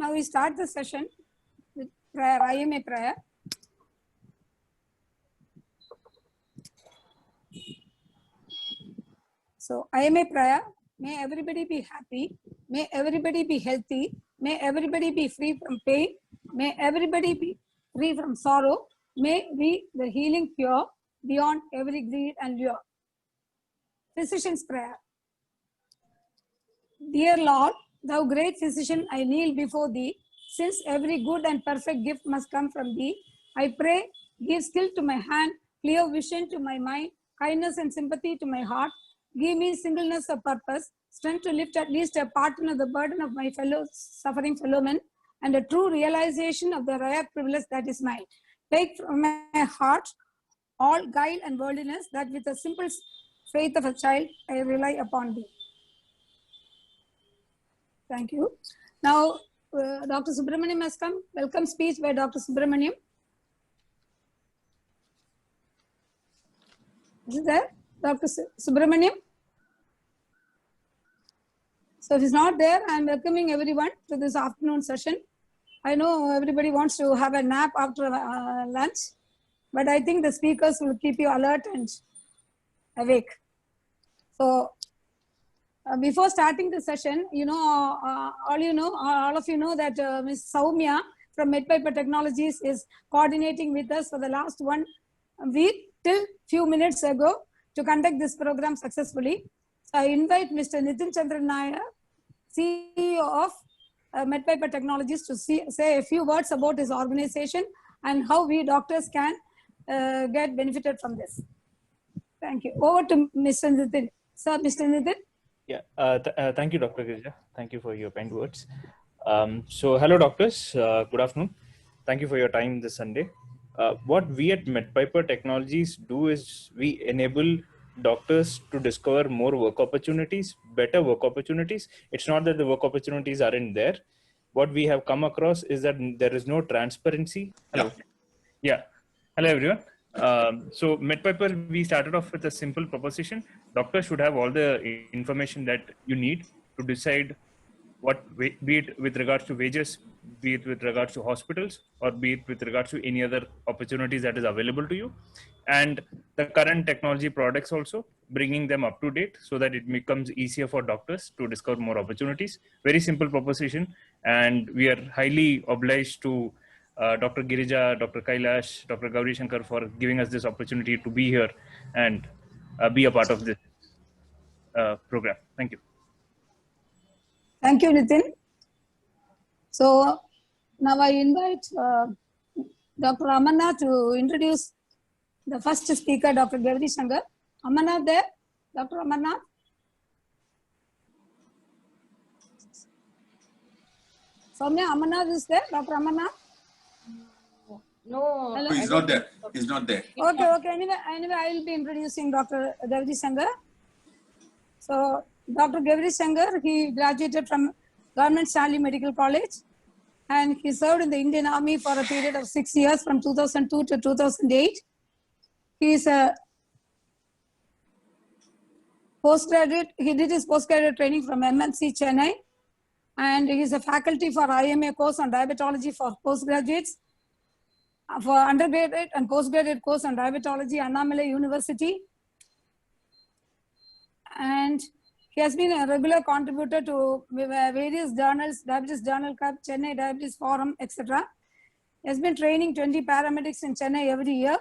Now we start the session with prayer, IMA prayer. So IMA prayer, may everybody be happy, may everybody be healthy, may everybody be free from pain, may everybody be free from sorrow, may be the healing pure beyond every greed and lure. Physician's prayer. Dear Lord, thou great physician, I kneel before thee. Since every good and perfect gift must come from thee, I pray, give skill to my hand, clear vision to my mind, kindness and sympathy to my heart. Give me singleness of purpose, strength to lift at least a portion of the burden of my suffering fellow men, and a true realization of the rare privilege that is mine. Take from my heart all guile and worldliness, that with the simple faith of a child, I rely upon thee. Thank you. Now, Dr. Subramaniam has come. Welcome speech by Dr. Subramaniam. Is there, Dr. Subramaniam? So if he's not there, I'm welcoming everyone to this afternoon session. I know everybody wants to have a nap after lunch, but I think the speakers will keep you alert and awake. So before starting the session, all of you know that Ms. Soumya from MedPiper Technologies is coordinating with us for the last 1 week till few minutes ago to conduct this program successfully. So I invite Mr. Nitin Chandran Nair, CEO of MedPiper Technologies, to say a few words about his organization and how we doctors can get benefited from this. Thank you. Over to Mr. Nitin. Sir, Mr. Nitin. Yeah, thank you, Dr. Girija. Thank you for your kind words. So, hello, doctors. Good afternoon. Thank you for your time this Sunday. What we at MedPiper Technologies do is we enable doctors to discover more work opportunities, better work opportunities. It's not that the work opportunities aren't there. What we have come across is that there is no transparency. Hello. Yeah. Hello, everyone. So MedPiper, we started off with a simple proposition. Doctors should have all the information that you need to decide what, be it with regards to wages, be it with regards to hospitals, or be it with regards to any other opportunities that is available to you. And the current technology products also, bringing them up to date so that it becomes easier for doctors to discover more opportunities. Very simple proposition. And we are highly obliged to Dr. Girija, Dr. Kailash, Dr. Gauri Shankar for giving us this opportunity to be here and be a part of this program. Thank you. Thank you, Nitin. So now I invite Dr. Amarnath to introduce the first speaker, Dr. Gauri Shankar. Amarnath there? Dr. Amarnath? Soumya, Amarnath is there? Dr. Amarnath? No, hello? He's not there. He's not there. Okay. Anyway, I will be introducing Dr. Gauri Shankar. So, Dr. Gauri Shankar, he graduated from Government Stanley Medical College, and he served in the Indian Army for a period of 6 years from 2002 to 2008. He is a postgraduate. He did his postgraduate training from MNC Chennai, and he is a faculty for IMA course on diabetology for postgraduates, for undergraduate and postgraduate course on diabetology, Annamalai University. And he has been a regular contributor to various journals, Diabetes Journal Club, Chennai Diabetes Forum, etc. He has been training 20 paramedics in Chennai every year.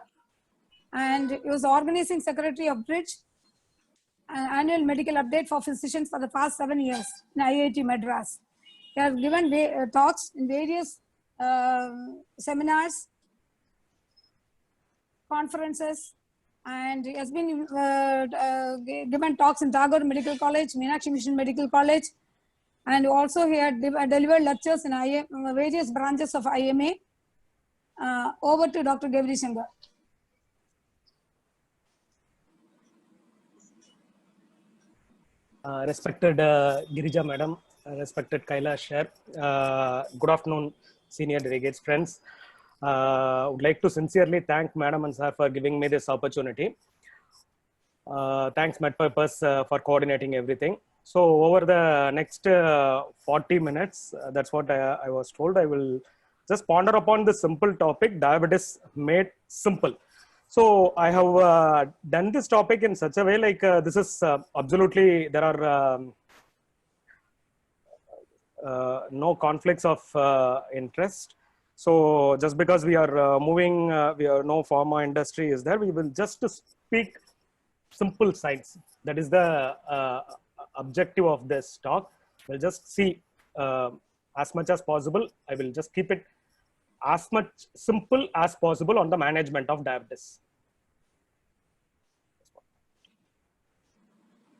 And he was organizing secretary of Bridge, annual medical update for physicians for the past 7 years in IIT Madras. He has given talks in various seminars, conferences, and he has been given talks in Tagore Medical College, Meenakshi Mission Medical College, and also he had delivered lectures in various branches of IMA. Over to Dr. Gauri Shankar. Respected Girija Madam, respected Kailash sir, good afternoon, senior delegates, friends. Would like to sincerely thank Madam and Sir for giving me this opportunity. Thanks MedPipers for coordinating everything. So over the next 40 minutes, that's what I was told. I will just ponder upon the simple topic, diabetes made simple. So I have done this topic in such a way like this is absolutely, there are no conflicts of interest. So just because we are moving, we are no pharma industry is there, we will just speak simple science. That is the objective of this talk. We'll just see as much as possible. I will just keep it as much simple as possible on the management of diabetes.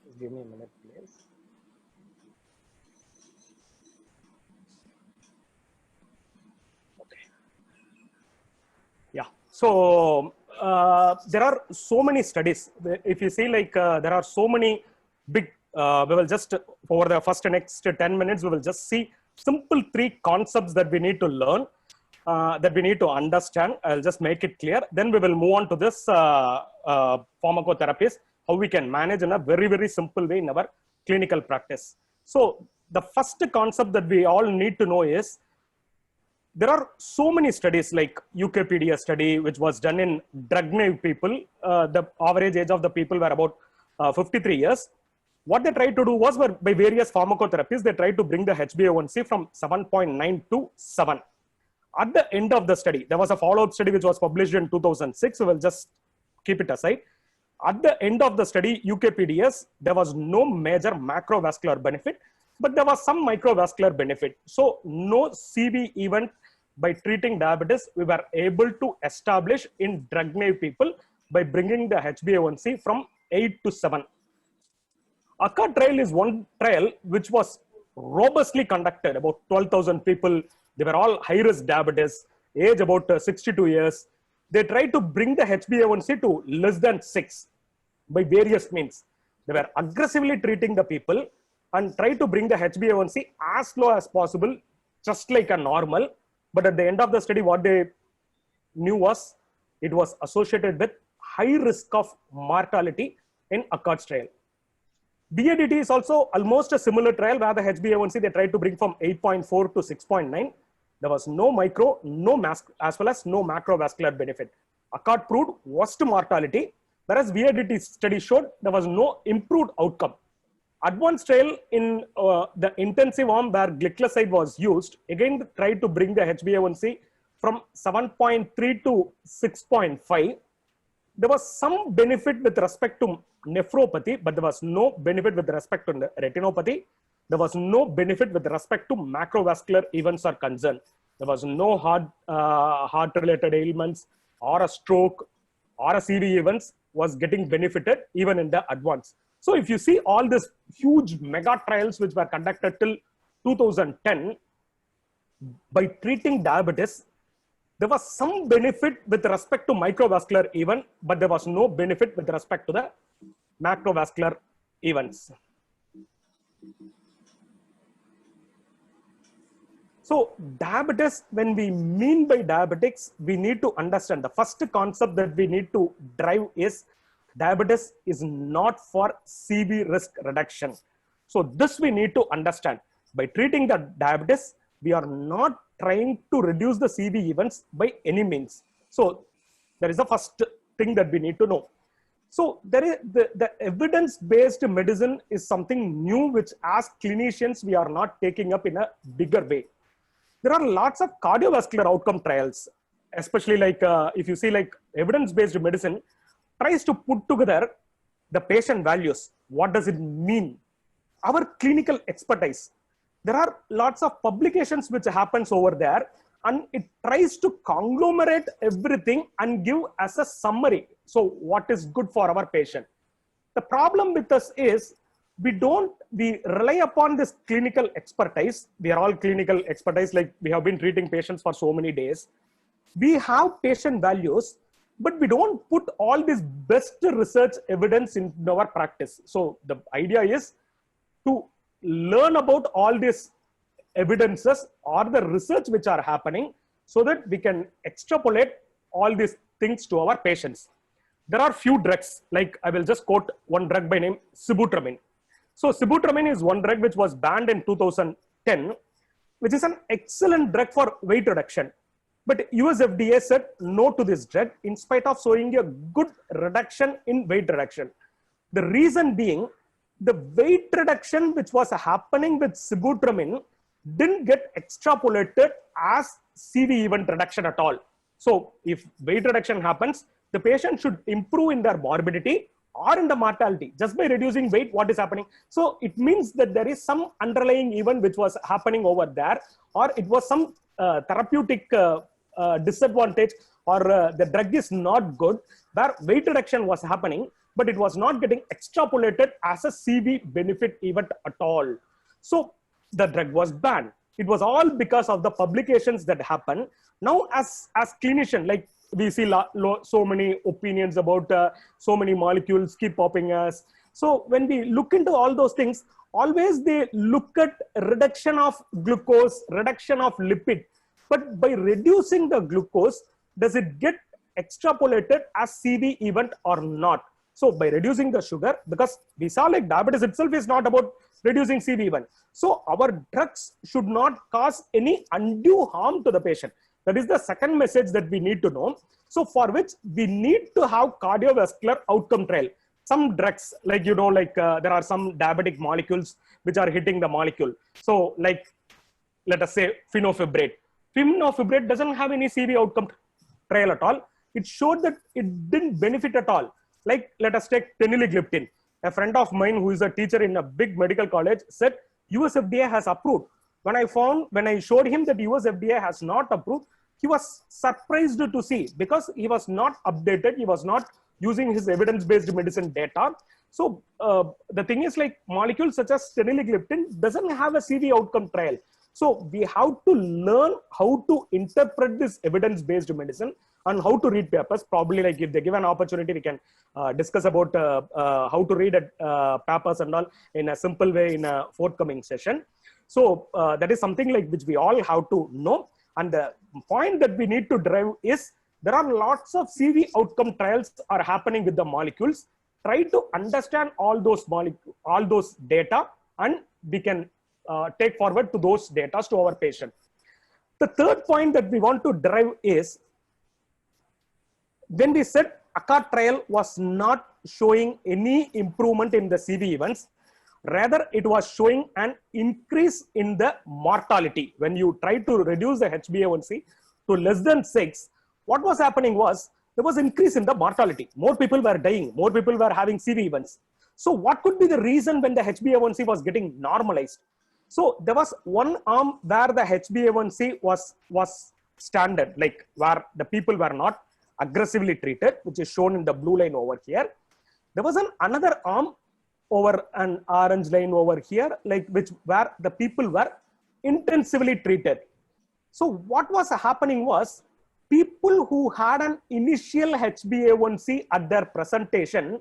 Just give me a minute, please. Okay. Yeah. So there are so many studies. If you see, like there are so many big. We will just over the first next 10 minutes, we will just see simple 3 concepts that we need to learn, that we need to understand. I'll just make it clear. Then we will move on to this pharmacotherapies, how we can manage in a very, very simple way in our clinical practice. So the first concept that we all need to know is, there are so many studies like UKPDS study, which was done in drug-naive people. The average age of the people were about 53 years. What they tried to do was, by various pharmacotherapies, they tried to bring the HbA1c from 7.9 to 7. At the end of the study, there was a follow-up study which was published in 2006. So we'll just keep it aside. At the end of the study, UKPDS, there was no major macrovascular benefit, but there was some microvascular benefit. So no CV event by treating diabetes, we were able to establish in drug-naive people by bringing the HbA1c from 8 to 7. ACCORD trial is one trial which was robustly conducted, about 12,000 people. They were all high-risk diabetes, age about 62 years. They tried to bring the HbA1c to less than 6 by various means. They were aggressively treating the people and tried to bring the HbA1c as low as possible, just like a normal. But at the end of the study, what they knew was, it was associated with high risk of mortality in ACCORD trial. BADT is also almost a similar trial, where the HbA1c they tried to bring from 8.4 to 6.9. There was no micro, no mass, as well as no macrovascular benefit. ACCORD proved worst mortality, whereas BADT study showed there was no improved outcome. Advanced trial in the intensive arm, where gliclazide was used, again tried to bring the HbA1c from 7.3 to 6.5. There was some benefit with respect to nephropathy, but there was no benefit with respect to retinopathy. There was no benefit with respect to macrovascular events are concerned. There was no heart-related ailments or a stroke or a CV events was getting benefited even in the advance. So if you see all these huge mega trials which were conducted till 2010, by treating diabetes, there was some benefit with respect to microvascular event, but there was no benefit with respect to the macrovascular events. So diabetes, when we mean by diabetics, we need to understand the first concept that we need to drive is, diabetes is not for CV risk reduction. So this we need to understand. By treating the diabetes, we are not trying to reduce the CV events by any means. So there is the first thing that we need to know. So there is the evidence-based medicine is something new, which as clinicians, we are not taking up in a bigger way. There are lots of cardiovascular outcome trials, especially like if you see like evidence-based medicine tries to put together the patient values. What does it mean? Our clinical expertise. There are lots of publications which happens over there, and it tries to conglomerate everything and give as a summary. So what is good for our patient? The problem with us is we rely upon this clinical expertise. We are all clinical expertise, like we have been treating patients for so many days. We have patient values, but we don't put all this best research evidence in our practice. So the idea is to learn about all these evidences or the research which are happening, so that we can extrapolate all these things to our patients. There are few drugs, like I will just quote one drug by name Sibutramine. So sibutramine is one drug which was banned in 2010, which is an excellent drug for weight reduction. But US FDA said no to this drug in spite of showing a good reduction in weight reduction. The reason being, the weight reduction which was happening with sibutramine didn't get extrapolated as CV event reduction at all. So if weight reduction happens, the patient should improve in their morbidity or in the mortality just by reducing weight. What is happening? So it means that there is some underlying event which was happening over there, or it was some therapeutic disadvantage, or the drug is not good where weight reduction was happening, but it was not getting extrapolated as a CV benefit event at all. So the drug was banned. It was all because of the publications that happened. Now as clinician, like we see so many opinions about so many molecules keep popping us. So when we look into all those things, always they look at reduction of glucose, reduction of lipid. But by reducing the glucose, does it get extrapolated as CV event or not? So by reducing the sugar, because we saw like diabetes itself is not about reducing CV event. So our drugs should not cause any undue harm to the patient. That is the second message that we need to know. So for which we need to have cardiovascular outcome trial. Some drugs, like, there are some diabetic molecules which are hitting the molecule. So like, let us say fenofibrate. Fenofibrate doesn't have any CV outcome trial at all. It showed that it didn't benefit at all. Like, let us take teneligliptin. A friend of mine who is a teacher in a big medical college said US FDA has approved. When I showed him that US FDA has not approved, he was surprised to see, because he was not updated. He was not using his evidence-based medicine data. So the thing is, like, molecules such as teneligliptin doesn't have a CV outcome trial. So we have to learn how to interpret this evidence-based medicine and how to read papers. Probably, like, if they give an opportunity, we can discuss about how to read papers and all in a simple way in a forthcoming session. So that is something like which we all have to know. And the point that we need to drive is, there are lots of CV outcome trials are happening with the molecules. Try to understand all those data, and we can take forward to those data to our patient. The third point that we want to drive is, when we said ACCORD trial was not showing any improvement in the CV events, rather it was showing an increase in the mortality. When you try to reduce the HbA1c to less than 6, what was happening was, there was increase in the mortality. More people were dying, more people were having CV events. So what could be the reason when the HbA1c was getting normalized? So there was one arm where the HbA1c was standard, like where the people were not aggressively treated, which is shown in the blue line over here. There was another arm over an orange line over here, like where the people were intensively treated. So what was happening was, people who had an initial HbA1c at their presentation,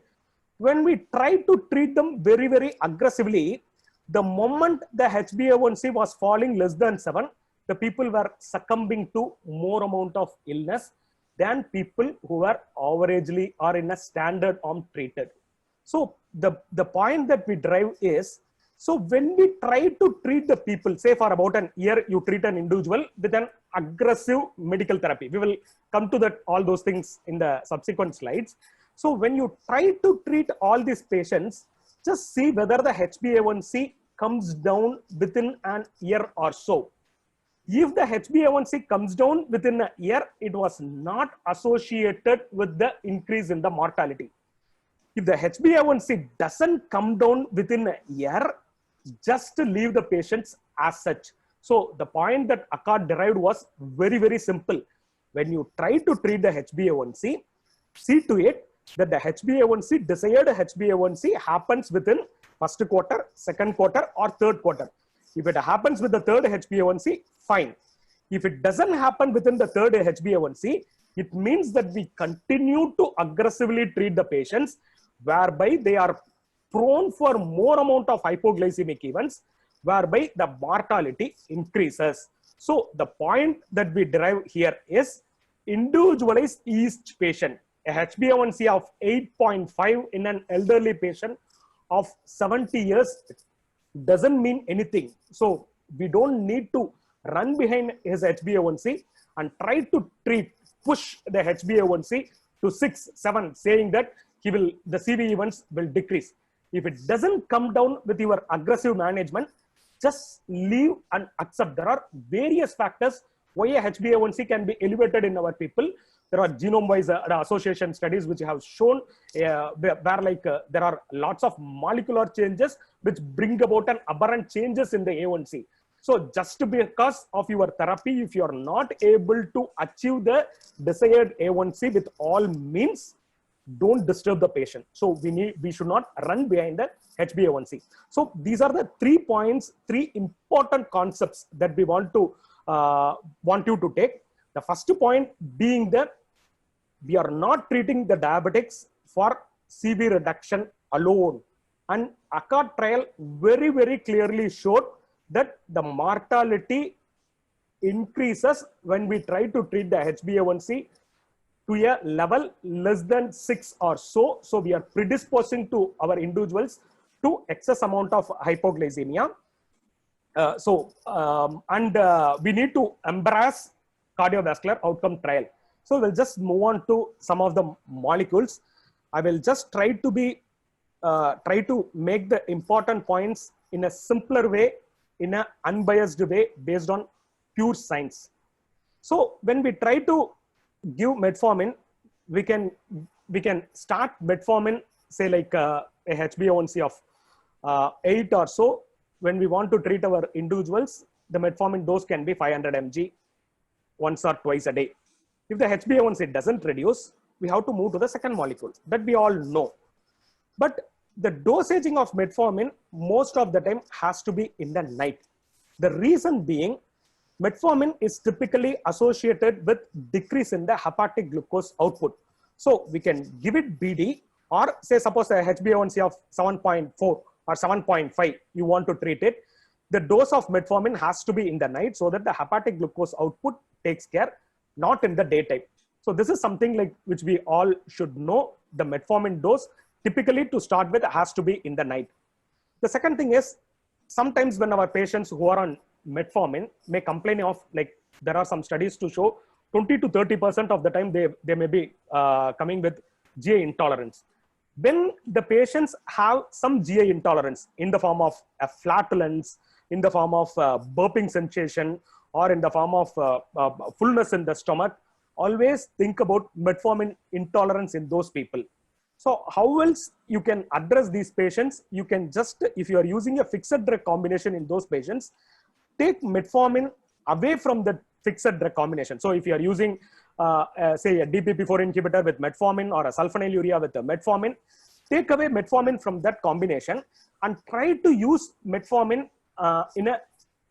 when we tried to treat them very, very aggressively, the moment the HbA1c was falling less than 7, the people were succumbing to more amount of illness than people who were averagely or in a standard arm treated. So the point that we drive is, so when we try to treat the people, say for about an year, you treat an individual with an aggressive medical therapy. We will come to that, all those things in the subsequent slides. So when you try to treat all these patients, just see whether the HbA1c comes down within an year or so. If the HbA1c comes down within a year, it was not associated with the increase in the mortality. If the HbA1c doesn't come down within a year, just to leave the patients as such. So the point that ACCORD derived was very, very simple. When you try to treat the HbA1c, see to it that the HbA1c, desired HbA1c happens within first quarter, second quarter, or third quarter. If it happens with the third HbA1c, fine. If it doesn't happen within the third HbA1c, it means that we continue to aggressively treat the patients, whereby they are prone for more amount of hypoglycemic events, whereby the mortality increases. So the point that we derive here is, individualize each patient. A HbA1c of 8.5 in an elderly patient of 70 years doesn't mean anything. So we don't need to run behind his HbA1c and try to push the HbA1c to 6, 7, saying that the CV events will decrease. If it doesn't come down with your aggressive management, just leave and accept. There are various factors why a HbA1c can be elevated in our people. There are genome-wise association studies which have shown where there are lots of molecular changes which bring about an aberrant changes in the A1C. So just because of your therapy, if you are not able to achieve the desired A1C with all means, don't disturb the patient. So we should not run behind the HbA1c. So these are the 3 points, 3 important concepts that we want you to take. The first point being that we are not treating the diabetics for CV reduction alone. And ACCORD trial very, very clearly showed that the mortality increases when we try to treat the HbA1c to a level less than 6 or so. So we are predisposing to our individuals to excess amount of hypoglycemia. We need to embrace cardiovascular outcome trial. So we'll just move on to some of the molecules. I will just try to make the important points in a simpler way, in an unbiased way, based on pure science. So when we try to give metformin, we can start metformin, say like a HbA1c of 8 or so. When we want to treat our individuals, the metformin dose can be 500 mg once or twice a day. If the HbA1c doesn't reduce, we have to move to the second molecule that we all know. But the dosaging of metformin most of the time has to be in the night. The reason being, metformin is typically associated with decrease in the hepatic glucose output. So we can give it BD, or say suppose a HbA1c of 7.4 or 7.5, you want to treat it. The dose of metformin has to be in the night so that the hepatic glucose output takes care, not in the daytime. So this is something like which we all should know. The metformin dose typically to start with has to be in the night. The second thing is, sometimes when our patients who are on metformin may complain of, like, there are some studies to show 20 to 30% of the time they may be coming with GI intolerance. When the patients have some GI intolerance in the form of a flatulence, in the form of burping sensation, or in the form of fullness in the stomach, always think about metformin intolerance in those people. So how else you can address these patients? You can just, if you are using a fixed drug combination in those patients, take metformin away from the fixed drug combination. So if you are using, say, a DPP-4 inhibitor with metformin or a sulfonylurea with a metformin, take away metformin from that combination and try to use metformin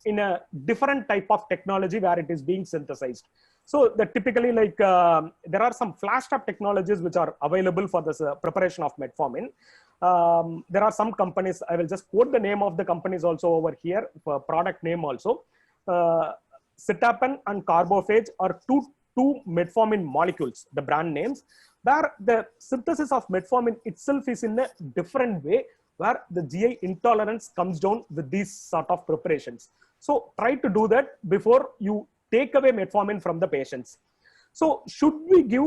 in a different type of technology where it is being synthesized. So that typically, like, there are some flash trap technologies which are available for this preparation of metformin. There are some companies, I will just quote the name of the companies also over here, for product name also. Citapen and Carbophage are two metformin molecules, the brand names, where the synthesis of metformin itself is in a different way, where the GI intolerance comes down with these sort of preparations. So try to do that before you take away metformin from the patients. So should we give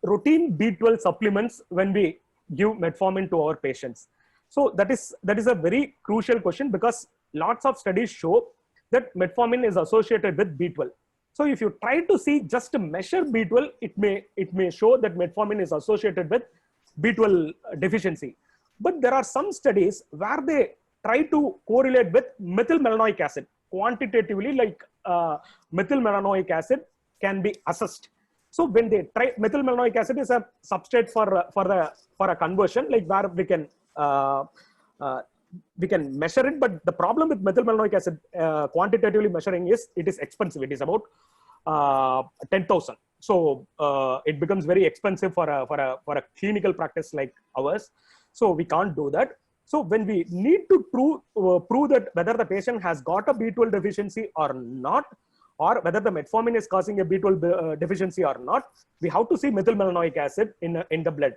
routine B12 supplements when we give metformin to our patients? So that is a very crucial question, because lots of studies show that metformin is associated with B12. So if you try to see just to measure B12, it may show that metformin is associated with B12 deficiency. But there are some studies where they try to correlate with methylmalonic acid quantitatively, like methylmalonic acid can be assessed. So when they try, methylmalonic acid is a substrate for a conversion, like where we can measure it. But the problem with methylmalonic acid quantitatively measuring is it is expensive. It is about 10,000. So it becomes very expensive for a clinical practice like ours. So we can't do that. So when we need to prove that whether the patient has got a B12 deficiency or not, or whether the metformin is causing a B12 deficiency or not, we have to see methylmalonic acid in the blood.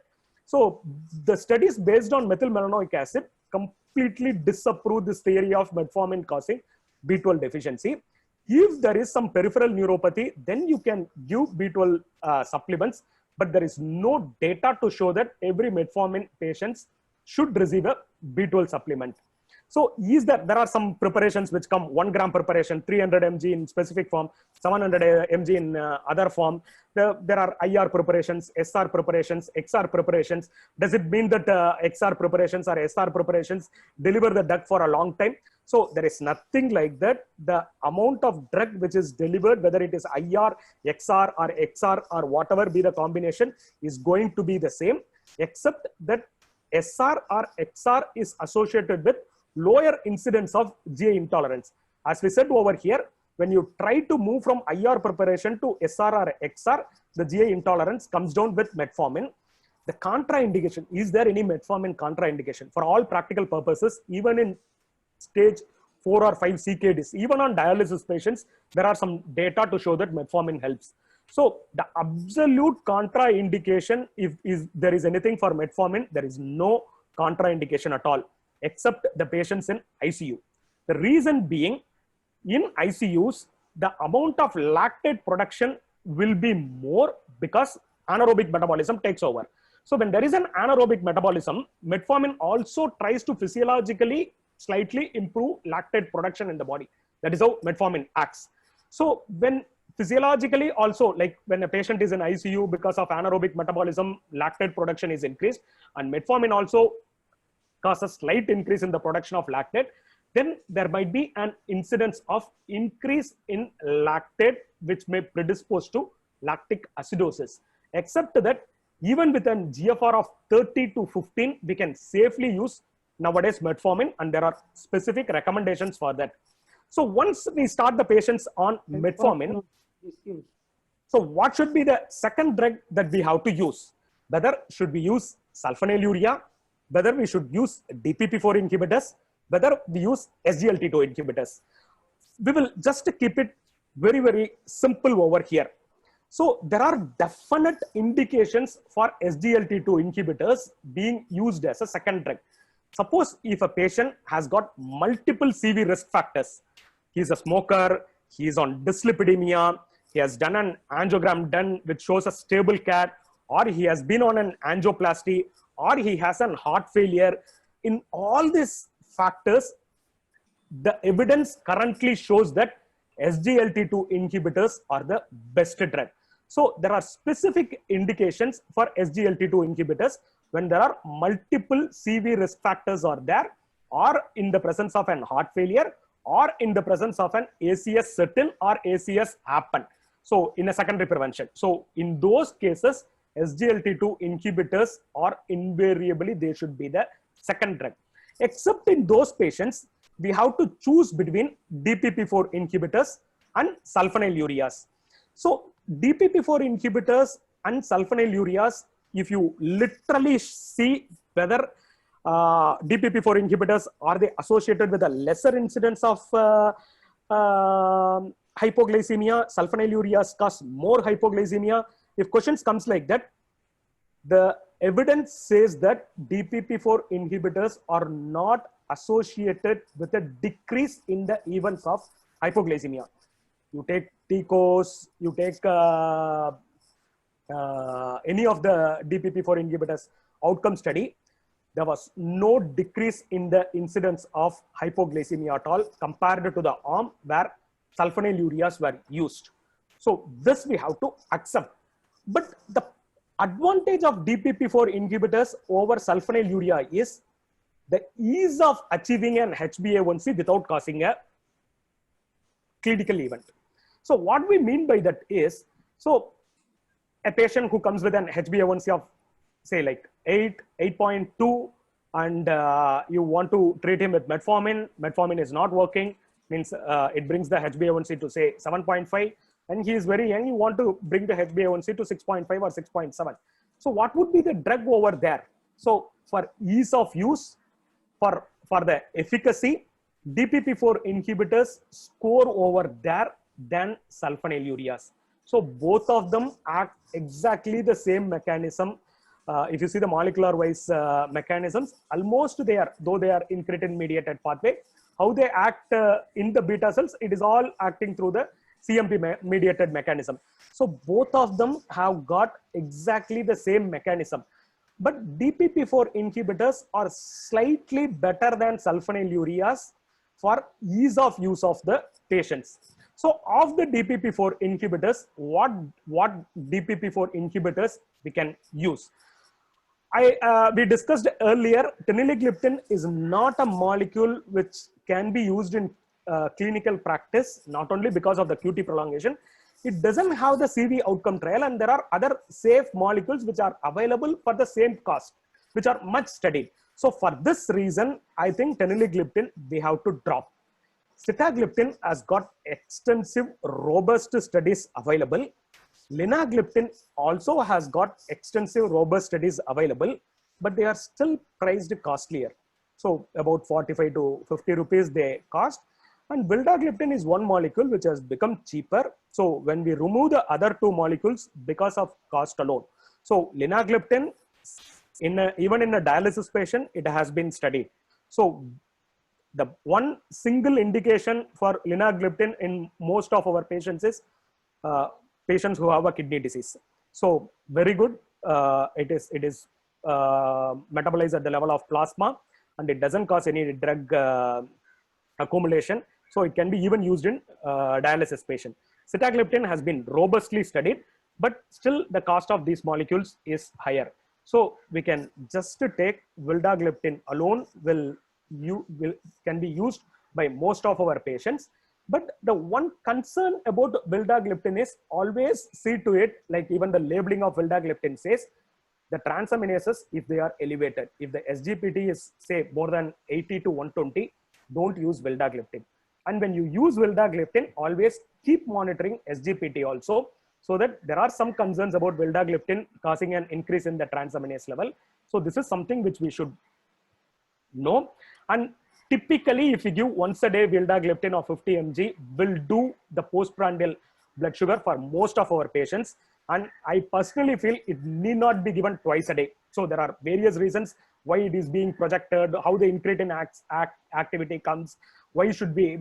So the studies based on methylmalonic acid completely disapprove this theory of metformin causing B12 deficiency. If there is some peripheral neuropathy, then you can give B12 supplements, but there is no data to show that every metformin patients should receive a B12 supplement. So there are some preparations which come 1 gram preparation, 300 mg in specific form, 700 mg in other form. There are IR preparations, SR preparations, XR preparations. Does it mean that XR preparations or SR preparations deliver the drug for a long time? So there is nothing like that. The amount of drug which is delivered, whether it is IR, XR or XR or whatever be the combination, is going to be the same, except that SR or XR is associated with lower incidence of GI intolerance. As we said over here, when you try to move from IR preparation to SR or XR, the GI intolerance comes down with metformin. The contraindication, is there any metformin contraindication? For all practical purposes, even in stage 4 or 5 CKDs, even on dialysis patients, there are some data to show that metformin helps. So the absolute contraindication, if there is anything for metformin, there is no contraindication at all, except the patients in ICU. The reason being, in ICUs, the amount of lactate production will be more because anaerobic metabolism takes over. So when there is an anaerobic metabolism, metformin also tries to physiologically slightly improve lactate production in the body. That is how metformin acts. So when physiologically also, like when a patient is in ICU because of anaerobic metabolism, lactate production is increased, and metformin also causes slight increase in the production of lactate, then there might be an incidence of increase in lactate, which may predispose to lactic acidosis. Except that even with an GFR of 30 to 15, we can safely use nowadays metformin, and there are specific recommendations for that. So once we start the patients on metformin, so what should be the second drug that we have to use? Whether should we use sulfonylurea, whether we should use DPP4 inhibitors, whether we use SGLT2 inhibitors. We will just keep it very, very simple over here. So there are definite indications for SGLT2 inhibitors being used as a second drug. Suppose if a patient has got multiple CV risk factors, he's a smoker, he's on dyslipidemia, he has done an angiogram which shows a stable CAT, or he has been on an angioplasty, or he has an heart failure. In all these factors, the evidence currently shows that SGLT2 inhibitors are the best drug. So there are specific indications for SGLT2 inhibitors when there are multiple CV risk factors are there, or in the presence of an heart failure, or in the presence of an ACS settle or ACS happen. So in a secondary prevention. So in those cases, SGLT2 inhibitors are invariably, they should be the second drug. Except in those patients, we have to choose between DPP4 inhibitors and sulfonylureas. So DPP4 inhibitors and sulfonylureas, if you literally see whether DPP4 inhibitors, are they associated with a lesser incidence of hypoglycemia, sulfonylureas cause more hypoglycemia. If questions comes like that, the evidence says that DPP4 inhibitors are not associated with a decrease in the events of hypoglycemia. You take TCOS, you take any of the DPP4 inhibitors outcome study, there was no decrease in the incidence of hypoglycemia at all compared to the arm where sulfonylureas were used. So this we have to accept. But the advantage of DPP4 inhibitors over sulfonylurea is the ease of achieving an HbA1c without causing a clinical event. So what we mean by that is, so a patient who comes with an HbA1c of say like 8.2, and you want to treat him with metformin, metformin is not working, means it brings the HbA1c to say 7.5, and he is very young, you want to bring the HbA1c to 6.5 or 6.7. So what would be the drug over there? So for ease of use, for the efficacy, DPP4 inhibitors score over there than sulfonylureas. So both of them act exactly the same mechanism. If you see the molecular wise mechanisms, almost they are, though they are incretin mediated pathway, how they act in the beta cells, it is all acting through the CMP mediated mechanism. So both of them have got exactly the same mechanism. But DPP4 inhibitors are slightly better than sulfonylureas for ease of use of the patients. So of the DPP4 inhibitors, what DPP4 inhibitors we can use? We discussed earlier, teneligliptin is not a molecule which can be used in clinical practice, not only because of the QT prolongation. It doesn't have the CV outcome trial, and there are other safe molecules which are available for the same cost, which are much studied. So for this reason, I think teneligliptin we have to drop. Sitagliptin has got extensive, robust studies available. Linagliptin also has got extensive, robust studies available, but they are still priced costlier. So about 45 to 50 rupees they cost. And vildagliptin is one molecule which has become cheaper. So when we remove the other two molecules because of cost alone. So linagliptin, even in a dialysis patient, it has been studied. So the one single indication for linagliptin in most of our patients is patients who have a kidney disease. So very good. It is metabolized at the level of plasma, and it doesn't cause any drug accumulation. So it can be even used in dialysis patient. Sitagliptin has been robustly studied, but still the cost of these molecules is higher. So we can just take vildagliptin alone can be used by most of our patients. But the one concern about vildagliptin is always see to it, like even the labeling of vildagliptin says, the transaminases, if they are elevated, if the SGPT is say more than 80 to 120, don't use vildagliptin. And when you use vildagliptin, always keep monitoring SGPT also, so that there are some concerns about vildagliptin causing an increase in the transaminase level. So this is something which we should know. And typically, if you give once a day vildagliptin of 50 mg, will do the postprandial blood sugar for most of our patients. And I personally feel it need not be given twice a day. So there are various reasons why it is being projected, how the incretin activity comes, why should we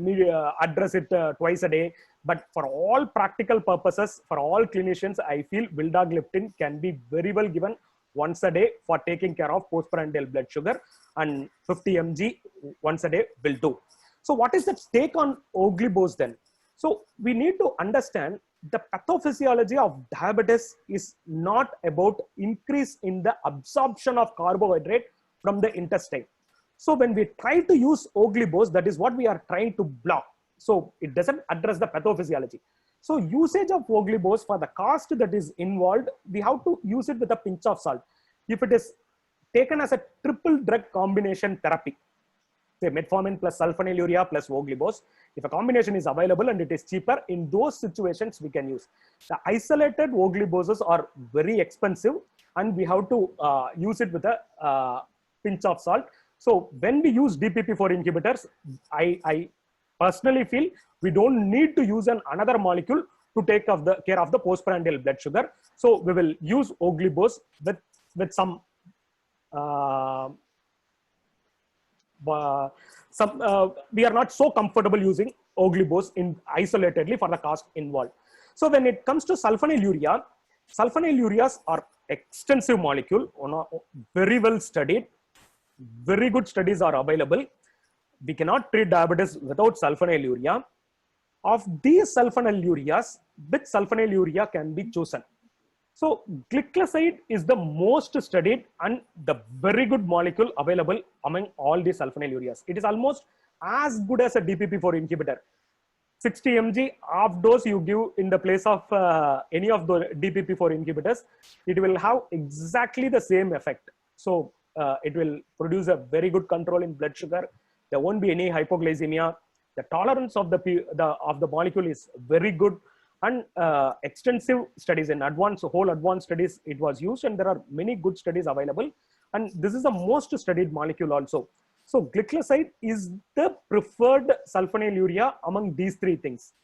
address it twice a day. But for all practical purposes, for all clinicians, I feel vildagliptin can be very well given once a day for taking care of postprandial blood sugar, and 50 mg once a day will do. So what is the take on Oglibose then? So we need to understand the pathophysiology of diabetes is not about increase in the absorption of carbohydrate from the intestine. So when we try to use Oglibose, that is what we are trying to block. So it doesn't address the pathophysiology. So usage of Oglibose, for the cost that is involved, we have to use it with a pinch of salt. If it is taken as a triple drug combination therapy, say metformin plus sulfonylurea plus Oglibose, if a combination is available and it is cheaper, in those situations we can use. The isolated Ogliboses are very expensive, and we have to use it with a pinch of salt. So when we use DPP4 inhibitors, I personally feel we don't need to use another molecule to take care of the postprandial blood sugar. So we will use Oglibose with some we are not so comfortable using Oglibose in isolatedly for the cost involved. So when it comes to sulfonylurea, sulfonylureas are extensive molecule, very well studied, very good studies are available. We cannot treat diabetes without sulfonylurea. Of these sulfonylureas, which sulfonylurea can be chosen? So gliclazide is the most studied and the very good molecule available among all these sulfonylureas. It is almost as good as a DPP4 inhibitor. 60 mg half dose you give in the place of any of the DPP4 inhibitors, it will have exactly the same effect. So it will produce a very good control in blood sugar. There won't be any hypoglycemia. The tolerance of the molecule is very good, and extensive studies in whole advanced studies it was used, and there are many good studies available. And this is the most studied molecule also. So gliclazide is the preferred sulfonylurea among these three things.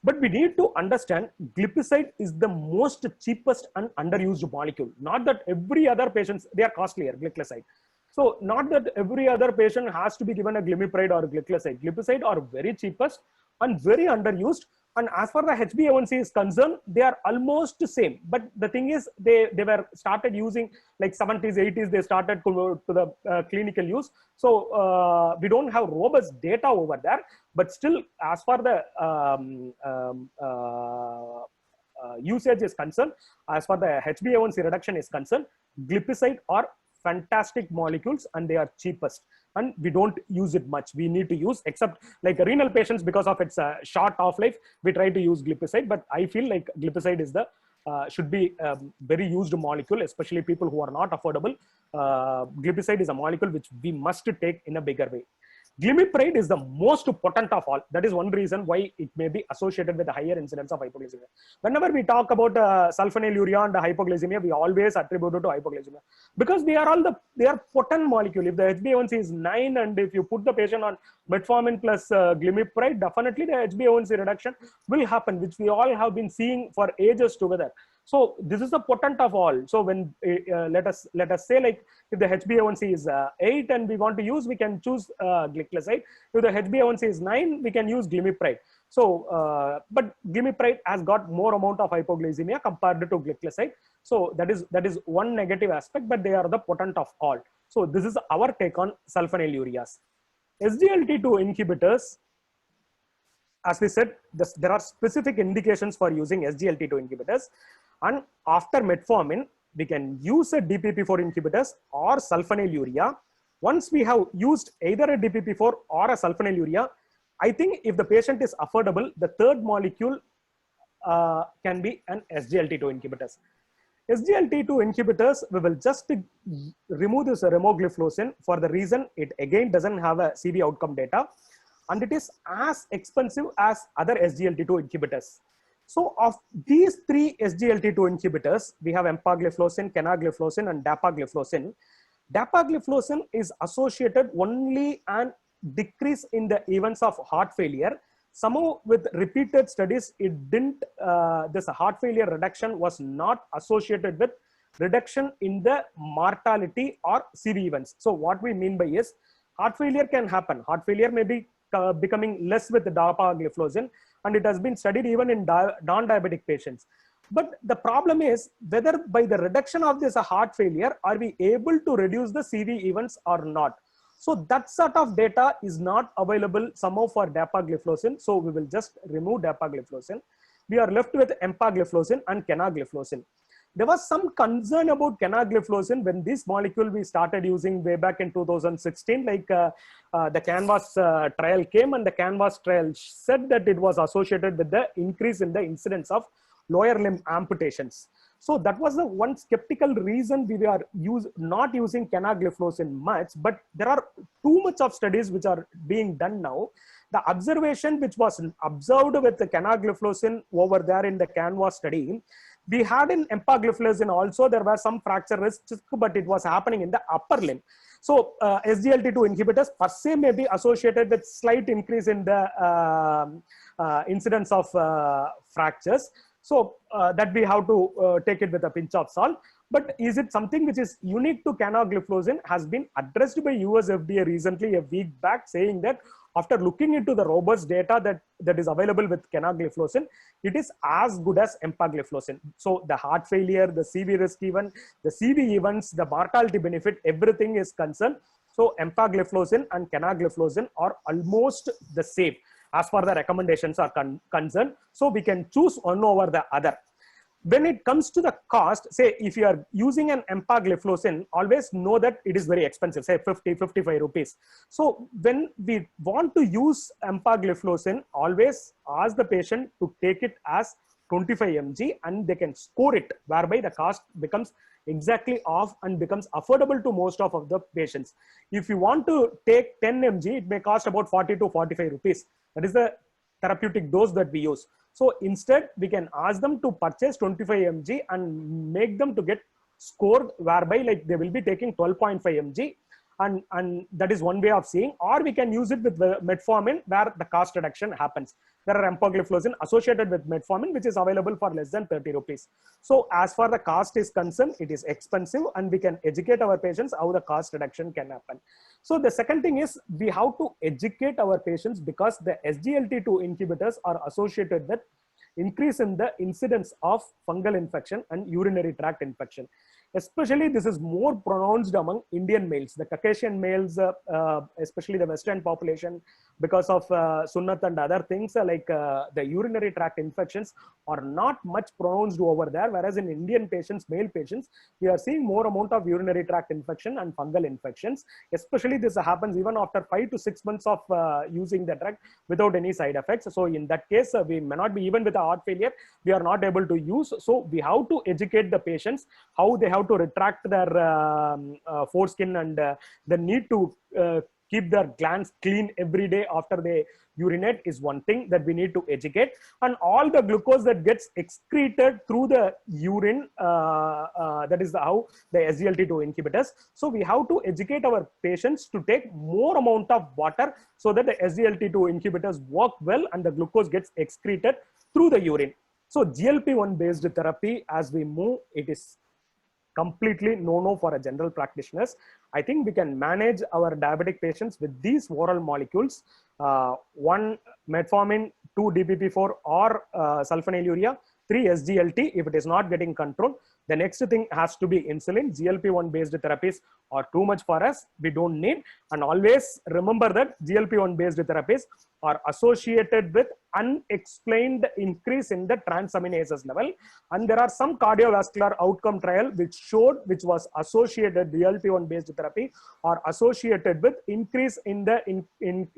But we need to understand glipizide is the most cheapest and underused molecule. Not that every other patients, they are costlier, gliclazide. So not that every other patient has to be given a glimepiride or gliclazide. Glipizide are very cheapest and very underused. And as far the HbA1c is concerned, they are almost the same. But the thing is, they were started using like 70s, 80s, they started to the clinical use. So we don't have robust data over there. But still, as far the usage is concerned, as far the HbA1c reduction is concerned, glipizide are fantastic molecules and they are cheapest, and we don't use it much. We need to use, except like renal patients, because of its short half-life, we try to use glipizide. But I feel like glipizide is the should be very used molecule, especially people who are not affordable. Glipizide is a molecule which we must take in a bigger way. Glimepiride is the most potent of all. That is one reason why it may be associated with a higher incidence of hypoglycemia. Whenever we talk about sulfonylurea and hypoglycemia, we always attribute it to hypoglycemia, because they are potent molecule. If the HbA1c is 9 and if you put the patient on metformin plus glimepiride, definitely the HbA1c reduction will happen, which we all have been seeing for ages together. So this is the potent of all. So when let us say, like, if the HbA1c is 8 and we want to use, we can choose gliclazide. If the HbA1c is 9, we can use glimepiride. So but glimepiride has got more amount of hypoglycemia compared to gliclazide. So that is one negative aspect, but they are the potent of all. So this is our take on sulfonylureas. SGLT2 inhibitors, as we said, there are specific indications for using SGLT2 inhibitors. And after metformin, we can use a DPP4 inhibitors or sulfonylurea. Once we have used either a DPP4 or a sulfonylurea, I think if the patient is affordable, the third molecule can be an SGLT2 inhibitors. SGLT2 inhibitors, we will just remove this remogliflozin for the reason it again doesn't have a CV outcome data, and it is as expensive as other SGLT2 inhibitors. So of these three SGLT2 inhibitors, we have empagliflozin, canagliflozin, and dapagliflozin. Dapagliflozin is associated only and decrease in the events of heart failure. Somehow with repeated studies, it didn't, this heart failure reduction was not associated with reduction in the mortality or CV events. So what we mean by is, heart failure can happen. Heart failure may be becoming less with the dapagliflozin, and it has been studied even in non-diabetic patients. But the problem is whether by the reduction of this heart failure, are we able to reduce the CV events or not? So that sort of data is not available somehow for dapagliflozin. So we will just remove dapagliflozin. We are left with empagliflozin and canagliflozin. There was some concern about canagliflozin when this molecule we started using way back in 2016, like the CANVAS trial came, and the CANVAS trial said that it was associated with the increase in the incidence of lower limb amputations. So that was the one skeptical reason we were not using canagliflozin much, but there are too much of studies which are being done now. The observation which was observed with the canagliflozin over there in the CANVAS study, we had in empagliflozin also, there were some fracture risks, but it was happening in the upper limb. So SGLT2 inhibitors per se may be associated with slight increase in the incidence of fractures. So that we have to take it with a pinch of salt. But is it something which is unique to canagliflozin? Has been addressed by US FDA recently, a week back, saying that after looking into the robust data that is available with canagliflozin, it is as good as empagliflozin. So the heart failure, the CV risk even, the CV events, the mortality benefit, everything is concerned. So empagliflozin and canagliflozin are almost the same as far the recommendations are concerned. So we can choose one over the other. When it comes to the cost, say if you are using an empagliflozin, always know that it is very expensive, say 50, 55 rupees. So when we want to use empagliflozin, always ask the patient to take it as 25 mg and they can score it, whereby the cost becomes exactly off and becomes affordable to most of the patients. If you want to take 10 mg, it may cost about 40 to 45 rupees. That is the therapeutic dose that we use. So instead, we can ask them to purchase 25 mg and make them to get scored, whereby like they will be taking 12.5 mg and that is one way of seeing. Or we can use it with metformin, where the cost reduction happens. There are empagliflozin associated with metformin, which is available for less than 30 rupees. So as far the cost is concerned, it is expensive, and we can educate our patients how the cost reduction can happen. So the second thing is we have to educate our patients, because the SGLT2 inhibitors are associated with increase in the incidence of fungal infection and urinary tract infection. Especially this is more pronounced among Indian males, the Caucasian males, especially the Western population, because of Sunnat and other things, the urinary tract infections are not much pronounced over there. Whereas in Indian patients, male patients, we are seeing more amount of urinary tract infection and fungal infections. Especially this happens even after 5 to 6 months of using the drug without any side effects. So in that case, we may not be, even with a heart failure, we are not able to use. So we have to educate the patients how they have to retract their foreskin, and the need to keep their glands clean every day after they urinate is one thing that we need to educate. And all the glucose that gets excreted through the urine, that is how the SGLT2 inhibitors. So we have to educate our patients to take more amount of water, so that the SGLT2 inhibitors work well and the glucose gets excreted through the urine. So GLP-1 based therapy, as we move, it is completely no for a general practitioners. I think we can manage our diabetic patients with these oral molecules, 1 metformin, 2 DPP-4 or sulfonylurea, 3 SGLT. If it is not getting controlled, the next thing has to be insulin. GLP-1 based therapies are too much for us, we don't need. And always remember that GLP-1 based therapies are associated with unexplained increase in the transaminases level. And there are some cardiovascular outcome trial which was associated, GLP-1 based therapy are associated with increase in the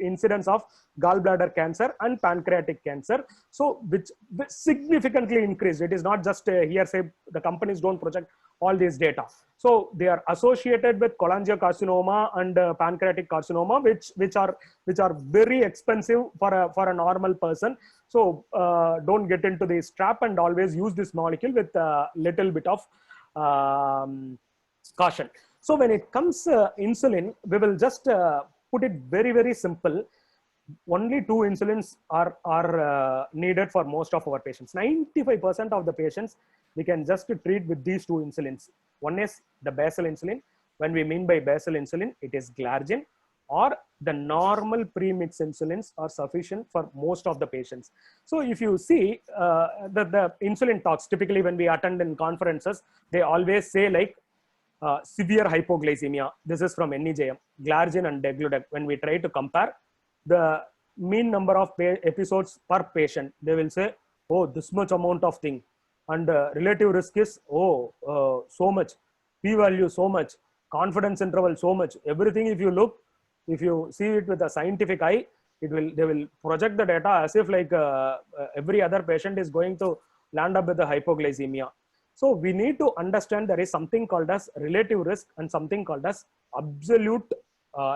incidence of gallbladder cancer and pancreatic cancer. So which significantly increased. It is not just hearsay. The companies don't project all these data. So they are associated with cholangiocarcinoma and pancreatic carcinoma, which are very expensive for a normal person. So don't get into this trap, and always use this molecule with a little bit of caution. So when it comes insulin, we will just put it very simple. Only 2 insulins are needed for most of our patients. 95% of the patients we can just treat with these 2 insulins. One is the basal insulin. When we mean by basal insulin, it is glargine, or the normal premix insulins are sufficient for most of the patients. So if you see the insulin talks, typically when we attend in conferences, they always say like severe hypoglycemia. This is from NEJM, glargine and degludec. When we try to compare the mean number of episodes per patient, they will say, oh, this much amount of thing. And relative risk is, so much, p-value so much, confidence interval so much. Everything, if you see it with a scientific eye, they will project the data as if like every other patient is going to land up with a hypoglycemia. So we need to understand there is something called as relative risk and something called as absolute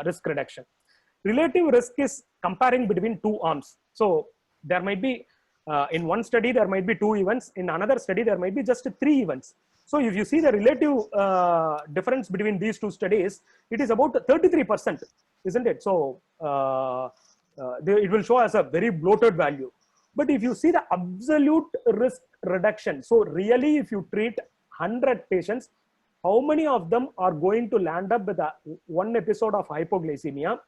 risk reduction. Relative risk is comparing between 2 arms. So there might be, in one study, there might be 2 events. In another study, there might be just 3 events. So if you see the relative difference between these 2 studies, it is about 33%, isn't it? So it will show as a very bloated value. But if you see the absolute risk reduction, so really if you treat 100 patients, how many of them are going to land up with 1 episode of hypoglycemia?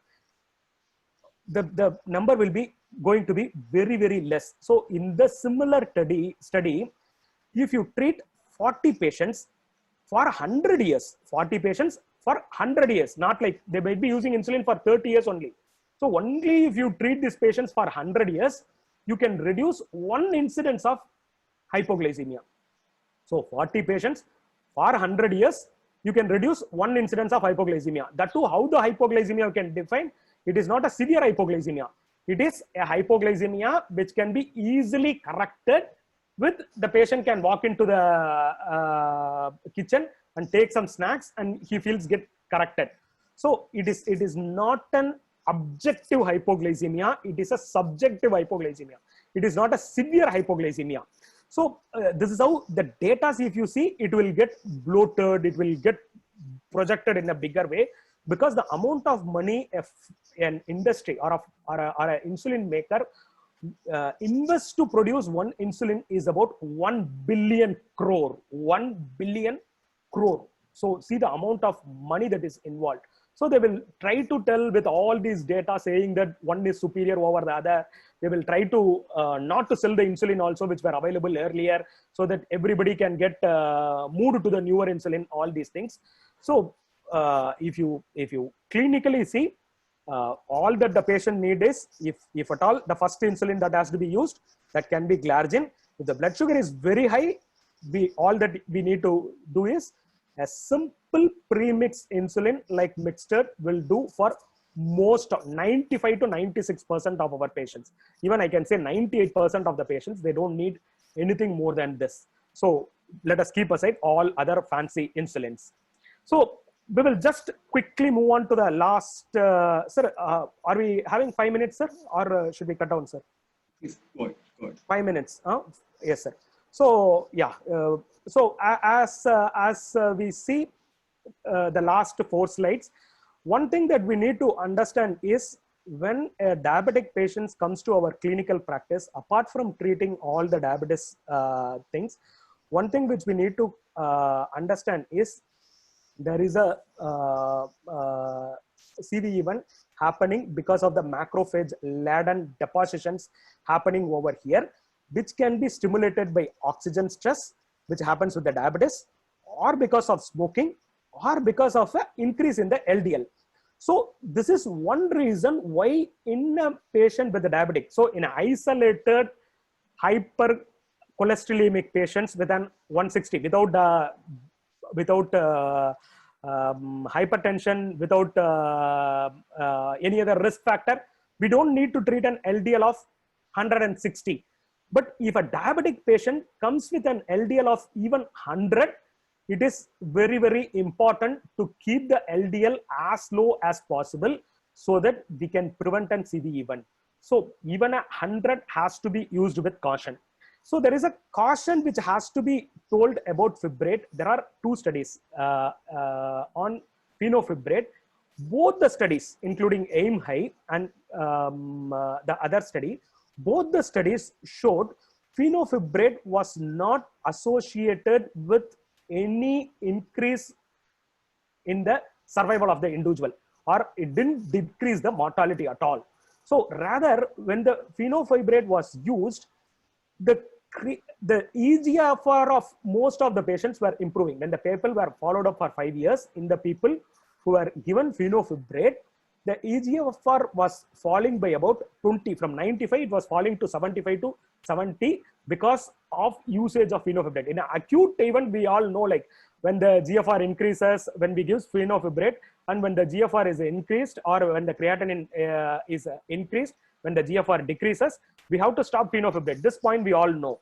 The number will be going to be very less. So in the similar study, if you treat 40 patients for 100 years, 40 patients for 100 years, not like they might be using insulin for 30 years only. So only if you treat these patients for 100 years, you can reduce 1 incidence of hypoglycemia. So 40 patients for 100 years, you can reduce 1 incidence of hypoglycemia. That too, how the hypoglycemia you can define, it is not a severe hypoglycemia. It is a hypoglycemia which can be easily corrected with the patient can walk into the kitchen and take some snacks and he feels get corrected. So it is not an objective hypoglycemia. It is a subjective hypoglycemia. It is not a severe hypoglycemia. So this is how the data, if you see, it will get bloated, it will get projected in a bigger way. because the amount of money an industry or an insulin maker invests to produce one insulin is about 1 billion crore. 1 billion crore. So see the amount of money that is involved. So they will try to tell with all these data saying that one is superior over the other. They will try to not to sell the insulin also, which were available earlier, so that everybody can get moved to the newer insulin, all these things. So if you clinically see, all that the patient need is, if at all, the first insulin that has to be used, that can be Glargine. If the blood sugar is very high, all that we need to do is a simple premixed insulin like Mixtard will do for most of 95 to 96% of our patients. Even I can say 98% of the patients, they don't need anything more than this. So let us keep aside all other fancy insulins. So we will just quickly move on to the last. Sir, are we having 5 minutes, sir, or should we cut down, sir? Please go ahead. Go ahead. 5 minutes. Yes, sir. So yeah. So as we see the last 4 slides, one thing that we need to understand is when a diabetic patient comes to our clinical practice, apart from treating all the diabetes things, one thing which we need to understand is there is a CVE1 happening because of the macrophage laden depositions happening over here, which can be stimulated by oxygen stress, which happens with the diabetes, or because of smoking, or because of an increase in the LDL. So this is one reason why in a patient with the diabetic, so in isolated hypercholesterolemic patients with an 160 without hypertension, without any other risk factor, we don't need to treat an LDL of 160. But if a diabetic patient comes with an LDL of even 100, it is very, very important to keep the LDL as low as possible so that we can prevent an CVE1. So even 100 has to be used with caution. So there is a caution which has to be told about fibrate. There are 2 studies on fenofibrate. Both the studies, including AIM-HIGH and the other study, both the studies showed fenofibrate was not associated with any increase in the survival of the individual, or it didn't decrease the mortality at all. So rather, when the fenofibrate was used, the eGFR of most of the patients were improving. When the people were followed up for 5 years, in the people who were given fenofibrate, the eGFR was falling by about 20. From 95, it was falling to 75 to 70 because of usage of fenofibrate. In an acute event, we all know, like when the GFR increases, when we give fenofibrate, and when the GFR is increased, or when the creatinine is increased, when the GFR decreases, we have to stop fenofibrate. This point we all know.